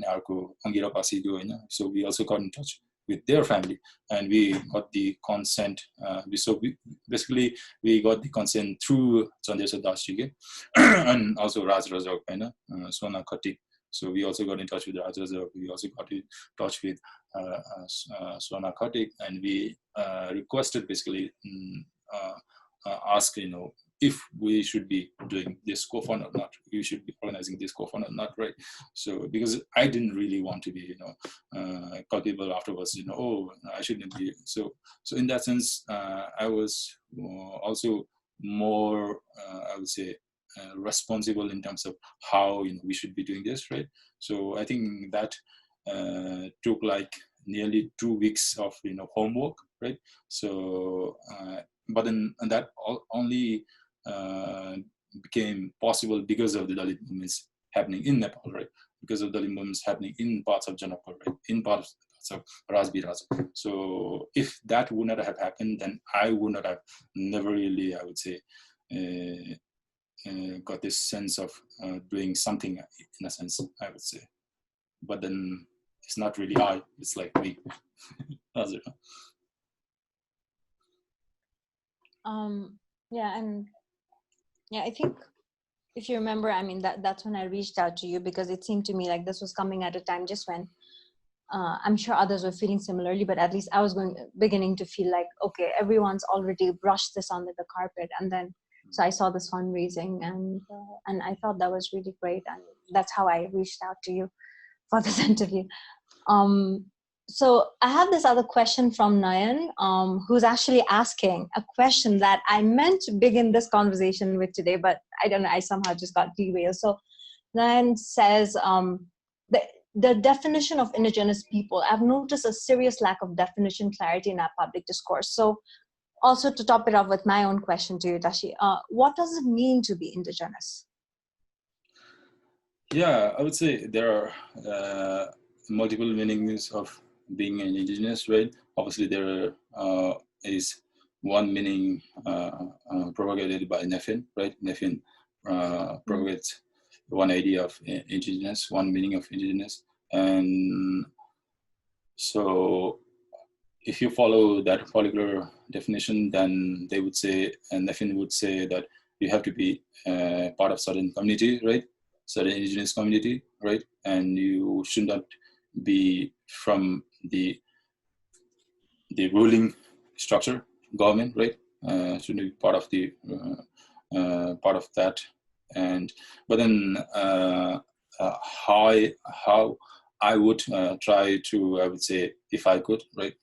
Arko Angira Pasigo, so we also got in touch with their family, and we got the consent. Basically we got the consent through Chandeswar Dasji and also Raj Razak, Sona Khati. So we also got in touch with Raj Razak. We also got in touch with Sona Khatik, and we requested, basically ask, if we should be doing this co-fund or not, we should be organizing this co-fund or not, right? So because I didn't really want to be, call people afterwards, oh, I shouldn't be. So in that sense, I was also more, I would say, responsible in terms of how we should be doing this, right? So I think that took like nearly 2 weeks of homework, right? So but then that only became possible because of the Dalit movements happening in Nepal, right? Because of Dalit movements happening in parts of Janakpur, right? In parts of Rajbiraj. So if that would not have happened, then I would not have never really, I would say, got this sense of doing something, in a sense, I would say. But then it's not really I, it's like me. Yeah, and yeah, I think if you remember, I mean, that's when I reached out to you, because it seemed to me like this was coming at a time just when I'm sure others were feeling similarly, but at least I was beginning to feel like, okay, everyone's already brushed this under the carpet. And then, so I saw this fundraising, and I thought that was really great. And that's how I reached out to you for this interview. So I have this other question from Nayan, who's actually asking a question that I meant to begin this conversation with today, but I don't know, I somehow just got derailed. So Nayan says, the definition of indigenous people, I've noticed a serious lack of definition clarity in our public discourse. So also to top it off with my own question to you, Tashi, what does it mean to be indigenous? Yeah, I would say there are multiple meanings of being an indigenous, right? Obviously, there is one meaning propagated by Nephin, right? Nephin propagates one idea of indigenous, one meaning of indigenous. And so if you follow that particular definition, then they would say, and Nephin would say that you have to be part of certain community, right? Certain indigenous community, right? And you should not be from the ruling structure, government, right? Should be part of the part of that. And but then how I would try to, I would say, if I could, right,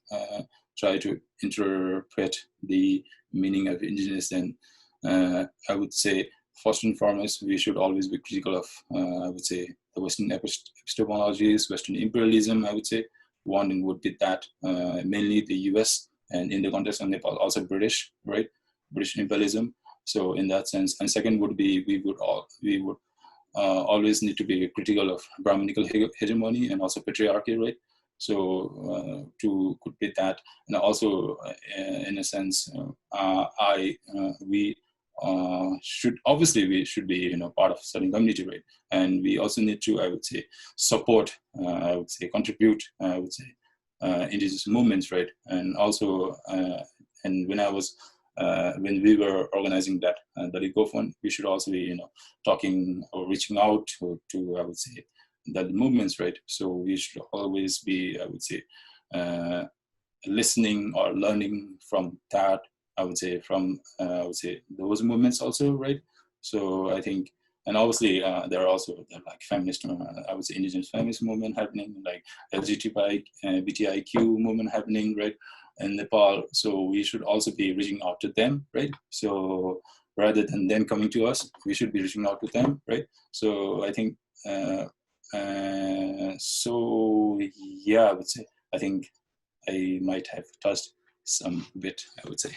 try to interpret the meaning of indigenous, then I would say, first and foremost, we should always be critical of, I would say, the Western epistemologies, Western imperialism, I would say. One would be that, mainly the US, and in the context of Nepal, also British, right? British imperialism. So in that sense, and second would be, we would always need to be critical of Brahminical hegemony and also patriarchy, right? So to could be that, and also in a sense, we should be, you know, part of certain community, right? And we also need to, I would say, support, I would say, contribute, I would say, indigenous movements, right? And also, and when we were organizing that the Eco Fund, we should also be, you know, talking or reaching out to I would say, the movements, right? So we should always be, I would say, listening or learning from that, I would say, from I would say those movements also, right? So I think, and obviously there are also like feminist, I would say, indigenous feminist movement happening, like LGBTIQ movement happening, right, in Nepal. So we should also be reaching out to them, right? So rather than them coming to us, we should be reaching out to them, right? So I think, so yeah, I would say, I think I might have touched some bit, I would say.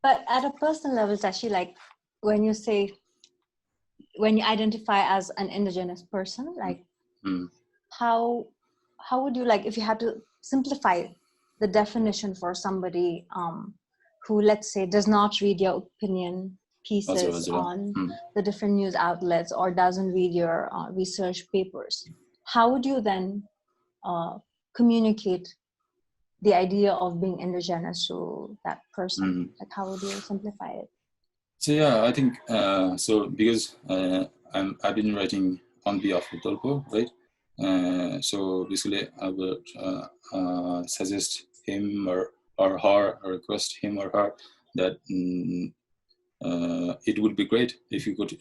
But at a personal level, it's actually like when you identify as an indigenous person, like how would you, like, if you had to simplify the definition for somebody who, let's say, does not read your opinion pieces on the different news outlets, or doesn't read your research papers, how would you then communicate the idea of being indigenous to that person? Like, how would you simplify it? So yeah, I think so, because I've been writing on behalf of Dolpo, right? So basically, I would suggest him or her, or request him or her that it would be great if you could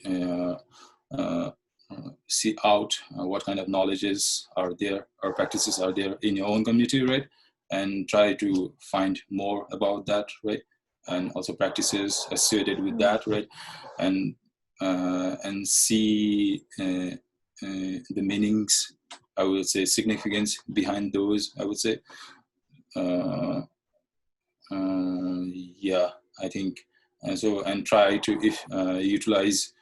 see out what kind of knowledges are there or practices are there in your own community, right? And try to find more about that, right? And also practices associated with that, right? And see the meanings, I would say, significance behind those, I would say. Yeah, I think so. And try to utilize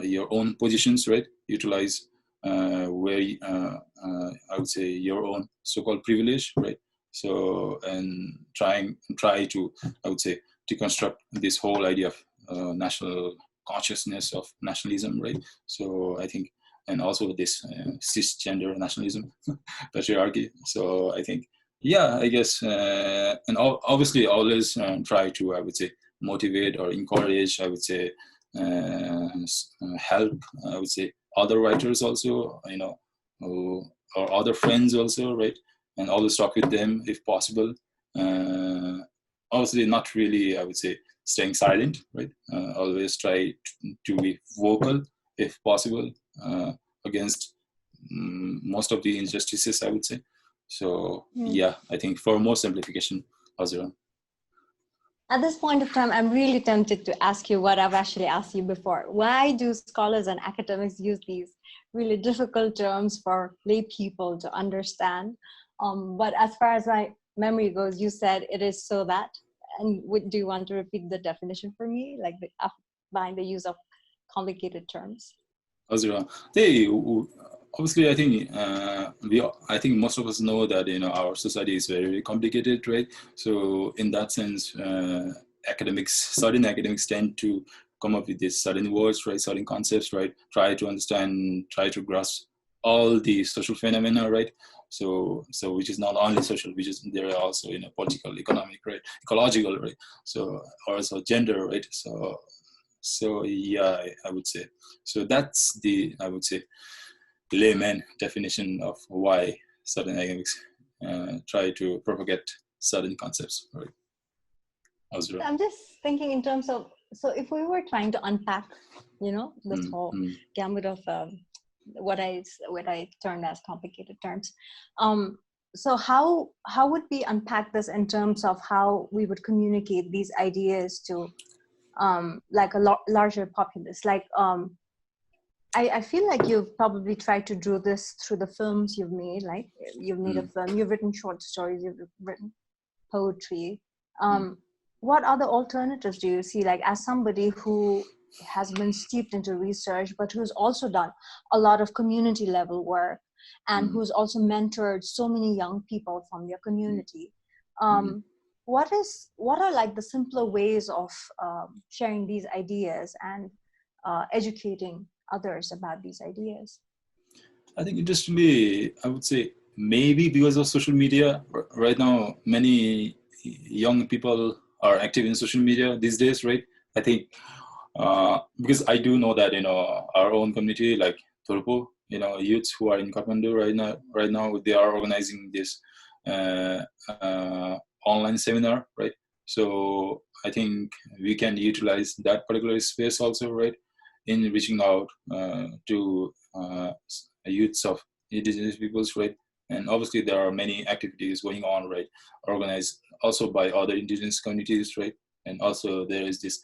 your own positions, right? Utilize where I would say your own so-called privilege, right? So, and try to, I would say, to construct this whole idea of national consciousness, of nationalism, right? So I think, and also this cisgender nationalism, patriarchy. So I think, yeah, I guess, and obviously always try to, I would say, motivate or encourage, I would say, help, I would say, other writers also, you know, who or other friends also, right? And always talk with them if possible. Obviously, not really, I would say, staying silent, right? Always try to be vocal if possible against most of the injustices, I would say. So yeah, I think for more simplification, Azra. At this point of time, I'm really tempted to ask you what I've actually asked you before. Why do scholars and academics use these really difficult terms for lay people to understand? But as far as my memory goes, you said it is so that, and do you want to repeat the definition for me, like behind the use of complicated terms? Azra, obviously, I think most of us know that our society is very, very complicated, right? So in that sense, certain academics tend to come up with these certain words, right? Certain concepts, right? Try to understand, try to grasp all the social phenomena, right? So which is not only social, which is there are also political, economic, right? Ecological, right? So also gender, right? So yeah, I would say. So that's the, I would say, layman definition of why certain academics try to propagate certain concepts, right? Azra. I'm just thinking in terms of, so if we were trying to unpack, this whole gamut of what I termed as complicated terms, so how would we unpack this in terms of how we would communicate these ideas to like a larger populace? Like I feel like you've probably tried to do this through the films you've made. Like you've made a film, you've written short stories, you've written poetry. What other alternatives do you see? Like as somebody who has been steeped into research, but who's also done a lot of community level work, and who's also mentored so many young people from their community. What are like the simpler ways of sharing these ideas and educating others about these ideas? I think interestingly, I would say maybe because of social media, right now, many young people are active in social media these days, right? I think because I do know that, our own community, like Dolpo, youths who are in Kathmandu right now, they are organizing this online seminar, right? So I think we can utilize that particular space also, right, in reaching out to youths of indigenous peoples, right? And obviously there are many activities going on, right, organized also by other indigenous communities, right? And also there is this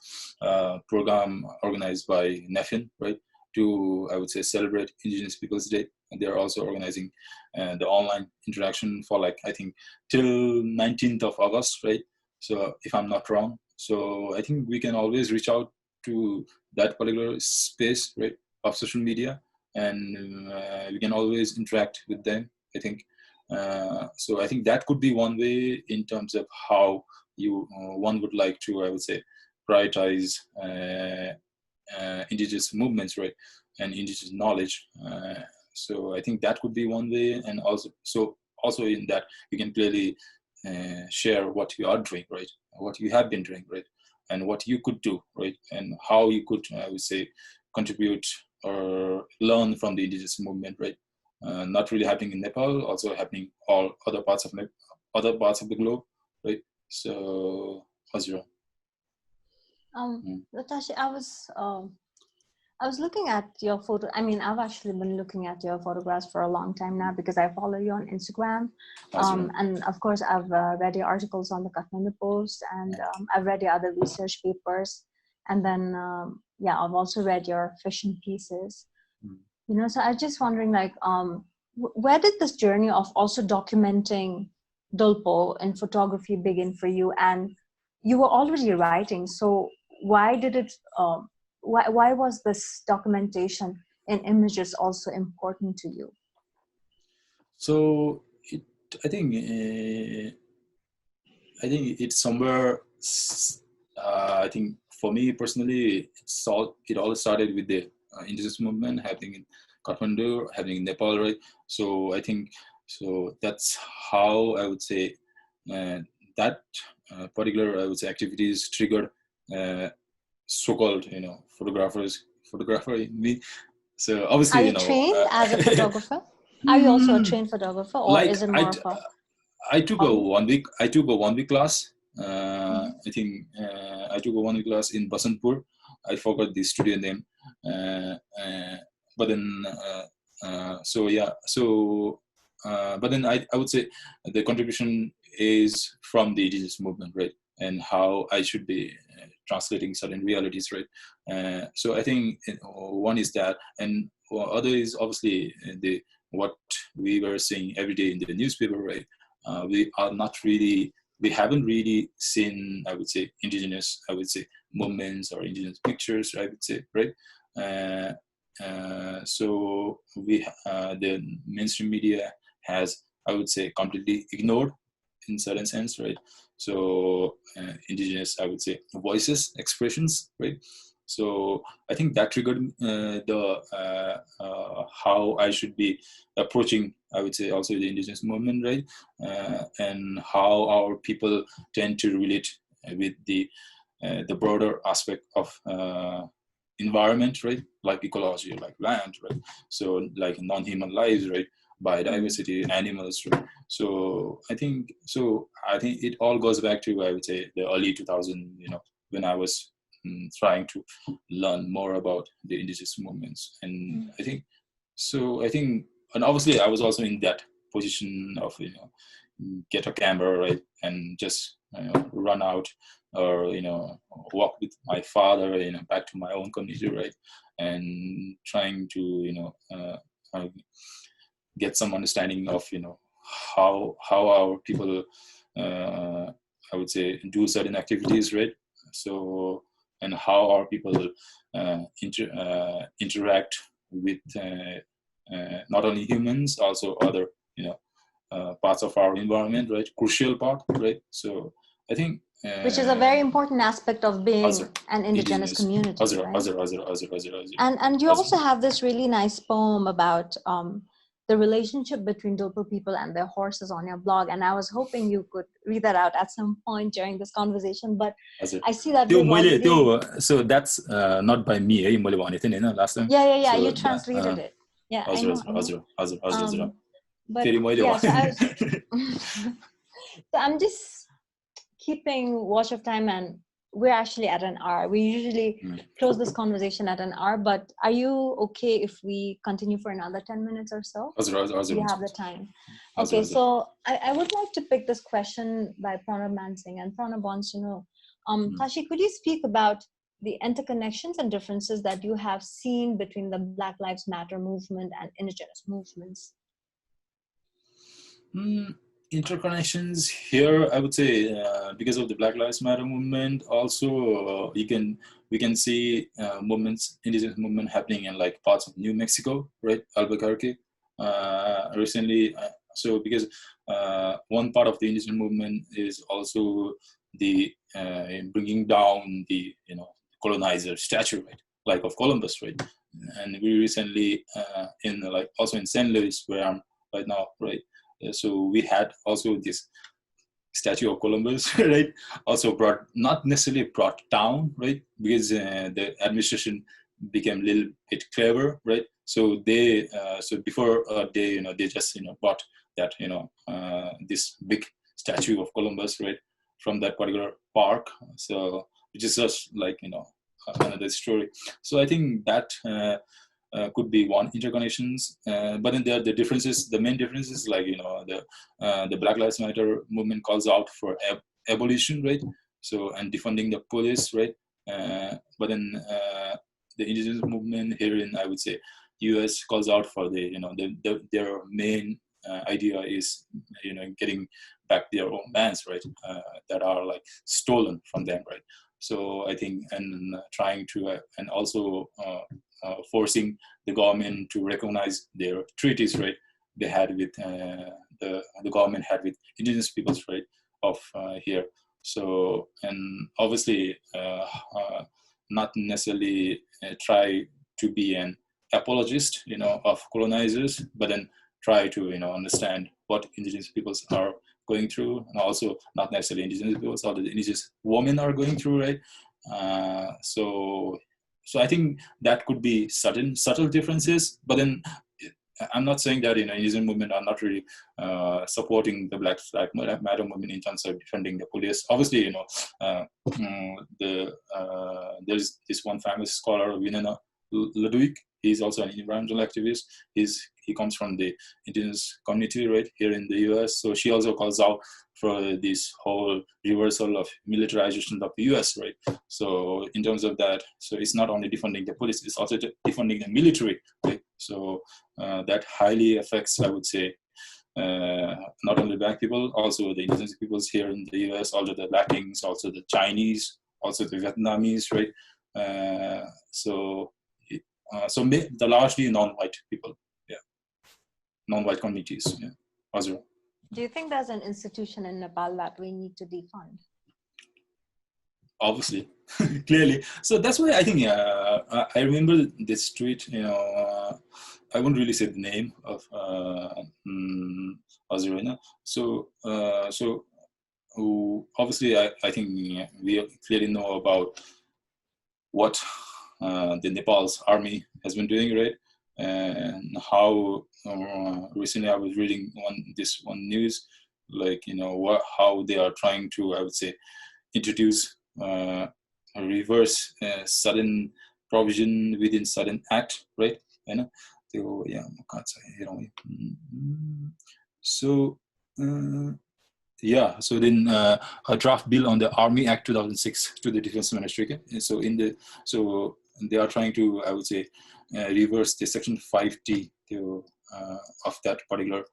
program organized by NEFIN, right, to, I would say, celebrate Indigenous Peoples Day. And they're also organizing the online interaction for, like, I think till 19th of August, right? So if I'm not wrong. So I think we can always reach out to that particular space, right, of social media, and we can always interact with them, I think. So I think that could be one way in terms of how one would like to, I would say, prioritize indigenous movements, right, and indigenous knowledge. So I think that could be one way, and also in that you can clearly share what you are doing, right, what you have been doing, right, and what you could do, right, and how you could, I would say, contribute or learn from the indigenous movement, right. Not really happening in Nepal, also happening all other parts of the globe, right. So, Azra. Tashi, I was looking at your photo. I mean, I've actually been looking at your photographs for a long time now because I follow you on Instagram. And of course, I've read your articles on the Kathmandu Post, and I've read your other research papers. And then, I've also read your fiction pieces. So I was just wondering, like, where did this journey of also documenting Dolpo in photography begin for you? And you were already writing, so why did it? Why was this documentation in images also important to you? So I think it's somewhere. I think for me personally, it all started with the indigenous movement happening in Kathmandu, happening in Nepal, right? So I think that's how I would say that particular, I would say, activities triggered so-called photographer in me. So obviously are you trained as a photographer? Are you also a trained photographer, or Like is it more of a I took a hobby? 1 week. I took a 1 week class. I think I took a 1 week class in Basantpur. I forgot the studio name. But then, so yeah. So, but then I would say the contribution is from the indigenous movement, right? And how I should be translating certain realities, right? So I think one is that, and other is obviously the what we were seeing every day in the newspaper, right? We are not really, we haven't really seen, I would say, indigenous, I would say, movements or indigenous pictures, I would say, right? So we, the mainstream media has, I would say, completely ignored in certain sense, right? So indigenous, I would say, voices, expressions, right? So I think that triggered how I should be approaching, I would say, also the indigenous movement, right? And how our people tend to relate with the broader aspect of environment, right? Like ecology, like land, right? So like non-human lives, right? Biodiversity, animals, right? So I think it all goes back to, I would say, the early 2000, when I was trying to learn more about the indigenous movements. And I think, and obviously I was also in that position of, get a camera, right? And just, run out or, walk with my father, back to my own community, right? And trying to, get some understanding of, how our people, I would say, do certain activities, right? So, and how our people interact with not only humans, also other, parts of our environment, right? Crucial part, right? So I think, which is a very important aspect of being an indigenous community, right? And you also have this really nice poem about the relationship between Dolpo people and their horses on your blog, and I was hoping you could read that out at some point during this conversation, but I see that we've already... So that's not by me, last time. Yeah, so, you translated it. Yeah, I know. But yeah, so I'm just keeping watch of time, and we're actually at an hour. We usually close this conversation at an hour, but are you okay if we continue for another 10 minutes or so? You have the time. Okay, so I would like to pick this question by Pranab Mansingh, and Pranab wants to know, Tashi, could you speak about the interconnections and differences that you have seen between the Black Lives Matter movement and indigenous movements? Interconnections here, I would say, because of the Black Lives Matter movement, also we can see movements, indigenous movement happening in like parts of New Mexico, right? Albuquerque, recently. So because one part of the indigenous movement is also the bringing down the colonizer statue, right? Like of Columbus, right? And we recently in like also in St. Louis, where I'm right now, right? So we had also this statue of Columbus, right? Also not necessarily brought down, right? Because the administration became a little bit clever, right? So they, so before they just, bought that, this big statue of Columbus, right? From that particular park. So which is just like, another story. So I think that, could be one interconnections, but then there are the differences. The main differences, like the Black Lives Matter movement calls out for abolition, right? So and defunding the police, right? But then the indigenous movement here in, I would say, U.S. calls out for their main idea is getting back their own lands, right? That are like stolen from them, right? So I think, and trying to and also forcing the government to recognize their treaties, right? They had with the government had with indigenous peoples, right? Of here. So and obviously not necessarily try to be an apologist, of colonizers, but then try to understand what indigenous peoples are going through, and also not necessarily indigenous peoples, or the indigenous women are going through, right? So I think that could be subtle differences, but then I'm not saying that Indigenous movement are not really supporting the Black Flag Matter movement in terms of defending the police. Obviously, there's this one famous scholar, Winena Ludwig. He's also an environmental activist. He comes from the indigenous community right here in the US. So she also calls out for this whole reversal of militarization of the US, right? So in terms of that, so it's not only defunding the police, it's also defunding the military, right? So that highly affects, I would say, not only Black people, also the indigenous peoples here in the US, also the Latins, also the Chinese, also the Vietnamese, right? So the largely non-white people, non-white communities, also. Do you think there's an institution in Nepal that we need to defund? Obviously, clearly. So that's why I think I remember this tweet. I won't really say the name of Azurina. So obviously, I think we clearly know about what the Nepal's army has been doing, right? And how recently I was reading this one news, like how they are trying to, I would say, introduce reverse sudden provision within sudden act, right? So so then a draft bill on the Army Act 2006 to the Defense Ministry. And so they are trying to, I would say, reverse the Section 5T of that particular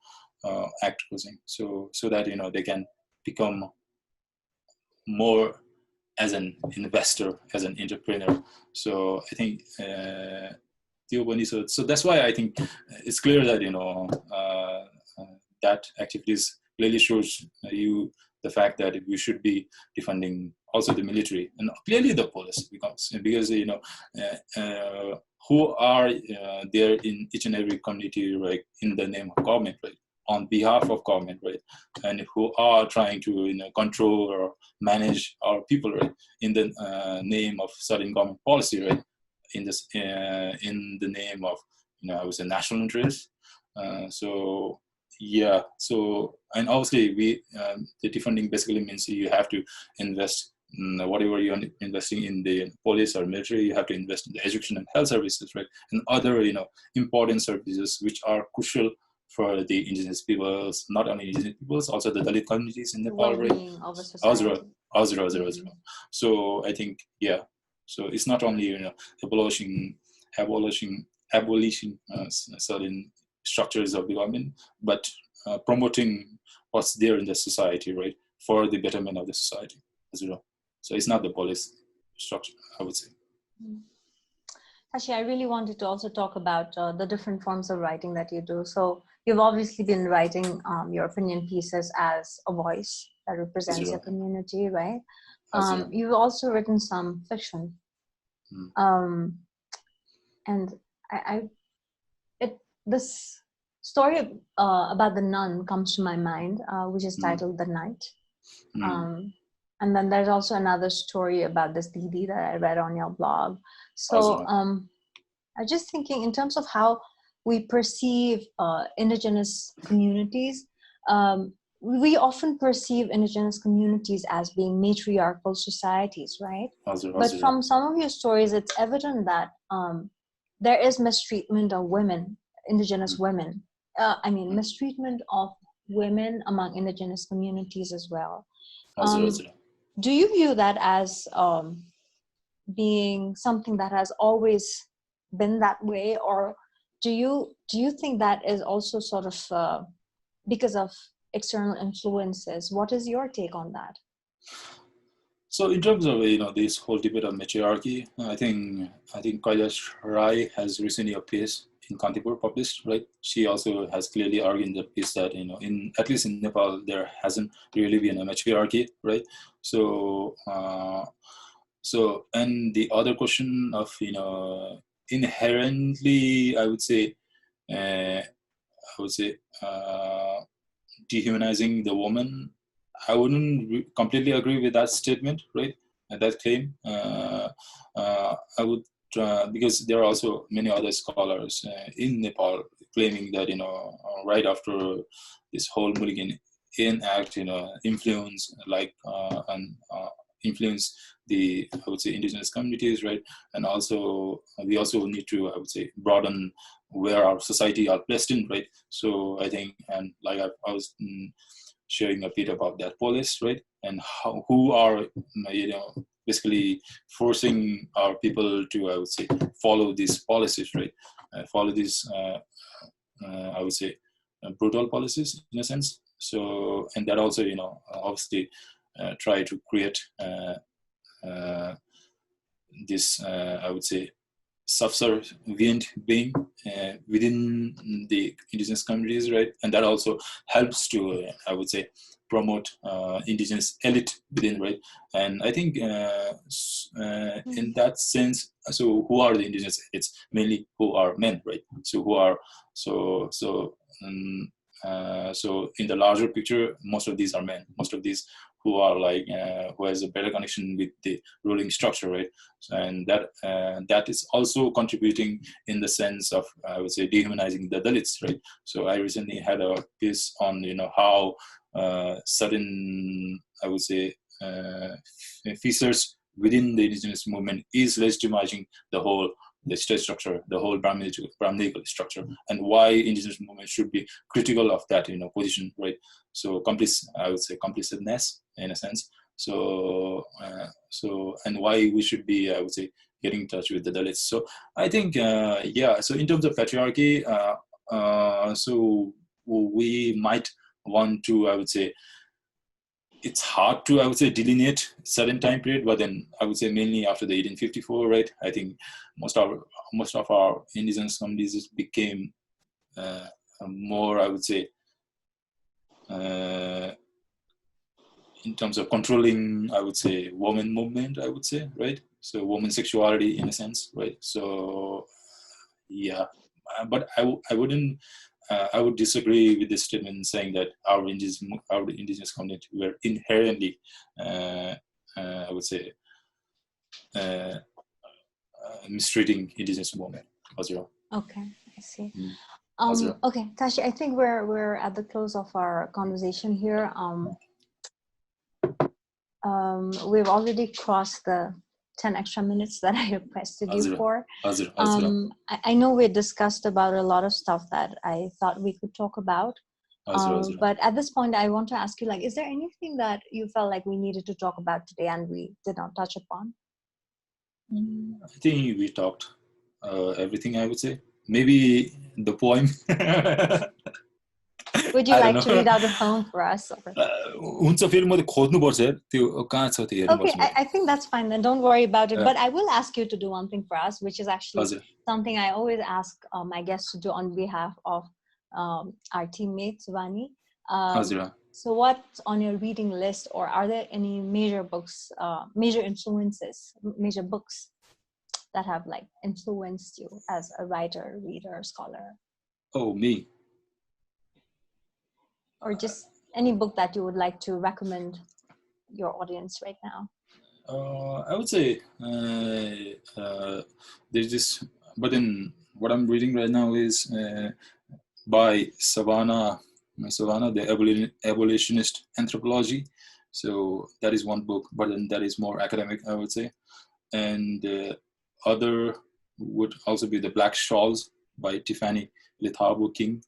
act closing. So that they can become more as an investor, as an entrepreneur. So I think so that's why I think it's clear that that activities clearly shows you the fact that we should be defunding also the military and clearly the police, because who are there in each and every community, right, in the name of government, right, on behalf of government, right, and who are trying to control or manage our people, right, in the name of certain government policy, right, in the name of I would say national interest. So and obviously the defunding basically means you have to invest whatever you're investing in the police or military, you have to invest in the education and health services, right, and other important services which are crucial for the indigenous peoples, not only indigenous peoples, also the Dalit communities in Nepal, right? So I think so it's not only abolishing certain structures of the government, but promoting what's there in the society, right, for the betterment of the society as well. So it's not the police structure, I would say. Tashi, I really wanted to also talk about the different forms of writing that you do. So you've obviously been writing your opinion pieces as a voice that represents your community, right? You've also written some fiction. And this story about the nun comes to my mind, which is titled The Night. And then there's also another story about this Didi that I read on your blog. So I'm just thinking in terms of how we perceive indigenous communities, we often perceive indigenous communities as being matriarchal societies, right? But from some of your stories, it's evident that there is mistreatment of women, indigenous women. Mistreatment of women among indigenous communities as well. Do you view that as being something that has always been that way, or do you think that is also sort of because of external influences? What is your take on that? So in terms of this whole debate of matriarchy, I think Kailash Rai has recently a piece in Kantipur published, right? She also has clearly argued in the piece that at least in Nepal there hasn't really been a matriarchy, right? So and the other question of inherently, I would say dehumanizing the woman. I wouldn't completely agree with that statement, right? That claim. I would because there are also many other scholars in Nepal claiming that, right after this whole Mulligan Act, influence influence the, I would say, indigenous communities, right? And also we also need to, I would say, broaden where our society are placed in, right? So I think, and like I was sharing a bit about that police, right? And who are, basically forcing our people to, I would say, follow these policies, right? Follow these, I would say, brutal policies in a sense. So, and that also, obviously try to create this, I would say, subservient being within the indigenous communities, right? And that also helps to, I would say, promote indigenous elite within, right? And I think in that sense, so who are the indigenous elites? Mainly who are men, right? So who are, so in the larger picture, most of these are men. Most of these who are like, who has a better connection with the ruling structure, right? So, and that is also contributing in the sense of, I would say, dehumanizing the Dalits, right? So I recently had a piece on, how certain, I would say, features within the indigenous movement is legitimizing the state structure, the whole Brahminical structure, and why indigenous movement should be critical of that, position, right? So I would say complicitness in a sense. So, and why we should be, I would say, getting in touch with the Dalits. So I think, so in terms of patriarchy, so we might want to, I would say, it's hard to, I would say, delineate certain time period, but then I would say mainly after the 1854, right? I think most of our indigenous communities became more, I would say, in terms of controlling, I would say, woman movement, I would say, right? So woman sexuality in a sense, right? So yeah, but I wouldn't. I would disagree with this statement saying that our indigenous community were inherently, I would say, mistreating indigenous women. Okay, I see. Okay, Tashi, I think we're at the close of our conversation here. We've already crossed the 10 extra minutes that I requested you for. I know we discussed about a lot of stuff that I thought we could talk about. But at this point, I want to ask you, like, is there anything that you felt like we needed to talk about today and we did not touch upon? I think we talked everything, I would say. Maybe the poem. Would you like to read out the poem for us? Okay, I think that's fine then. Don't worry about it. But I will ask you to do one thing for us, which is actually something I always ask my guests to do on behalf of our teammates, Vani. So what's on your reading list, or are there any major books, major influences, major books that have like influenced you as a writer, reader, scholar? Oh, me. Or just any book that you would like to recommend your audience right now? I would say there's this, but then what I'm reading right now is by Savannah, the Abolitionist Anthropology. So that is one book, but then that is more academic, I would say. And other would also be The Black Shawls by Tiffany Letharbo King.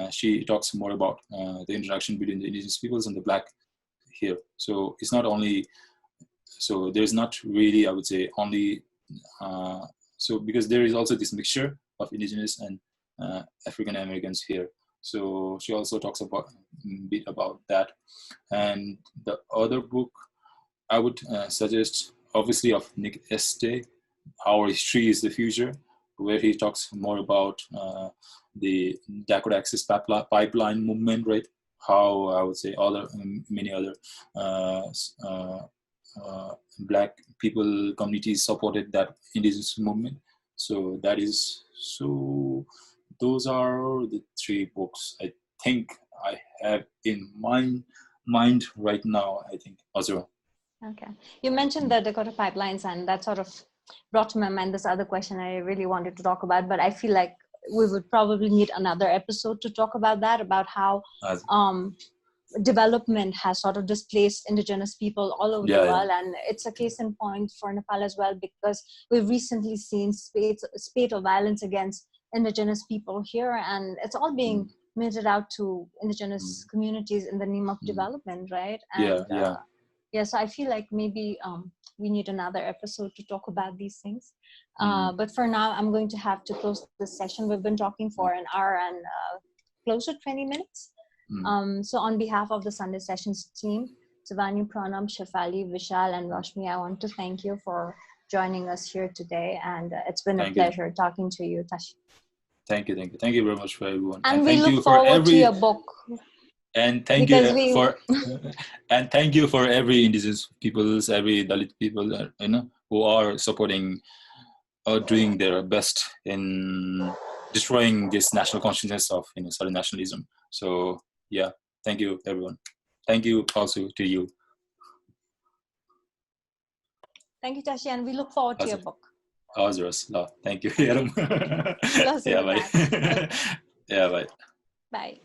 She talks more about the interaction between the indigenous peoples and the Black here. So it's not only, so there's not really, I would say, only, so because there is also this mixture of indigenous and African Americans here. So she also talks about a bit about that. And the other book I would suggest, obviously, of Nick Este, Our History is the Future, where he talks more about the Dakota Access Pipeline movement, right? How, I would say, many other Black people communities supported that indigenous movement. So that is, so those are the three books I think I have in mind right now, I think, Azura. Okay. You mentioned the Dakota pipelines, and that sort of brought to my mind this other question I really wanted to talk about, but I feel like we would probably need another episode to talk about that, about how development has sort of displaced indigenous people all over the world. And it's a case in point for Nepal as well, because we've recently seen spate of violence against indigenous people here, and it's all being meted out to indigenous communities in the name of development, right? And so I feel like maybe we need another episode to talk about these things. But for now, I'm going to have to close this session. We've been talking for an hour and close to 20 minutes. So on behalf of the Sunday Sessions team, Tivani, Pranam, Shefali, Vishal, and Rashmi, I want to thank you for joining us here today. And it's been a pleasure talking to you, Tashi. Thank you very much for everyone. And we look forward to your book. And thank you for every indigenous peoples, every Dalit people, who are supporting or doing their best in destroying this national consciousness of Southern nationalism. So yeah, thank you everyone. Thank you also to you. Thank you, Tashi, and we look forward to your book. Thank you. Yeah, bye. Okay. Yeah, bye. Bye.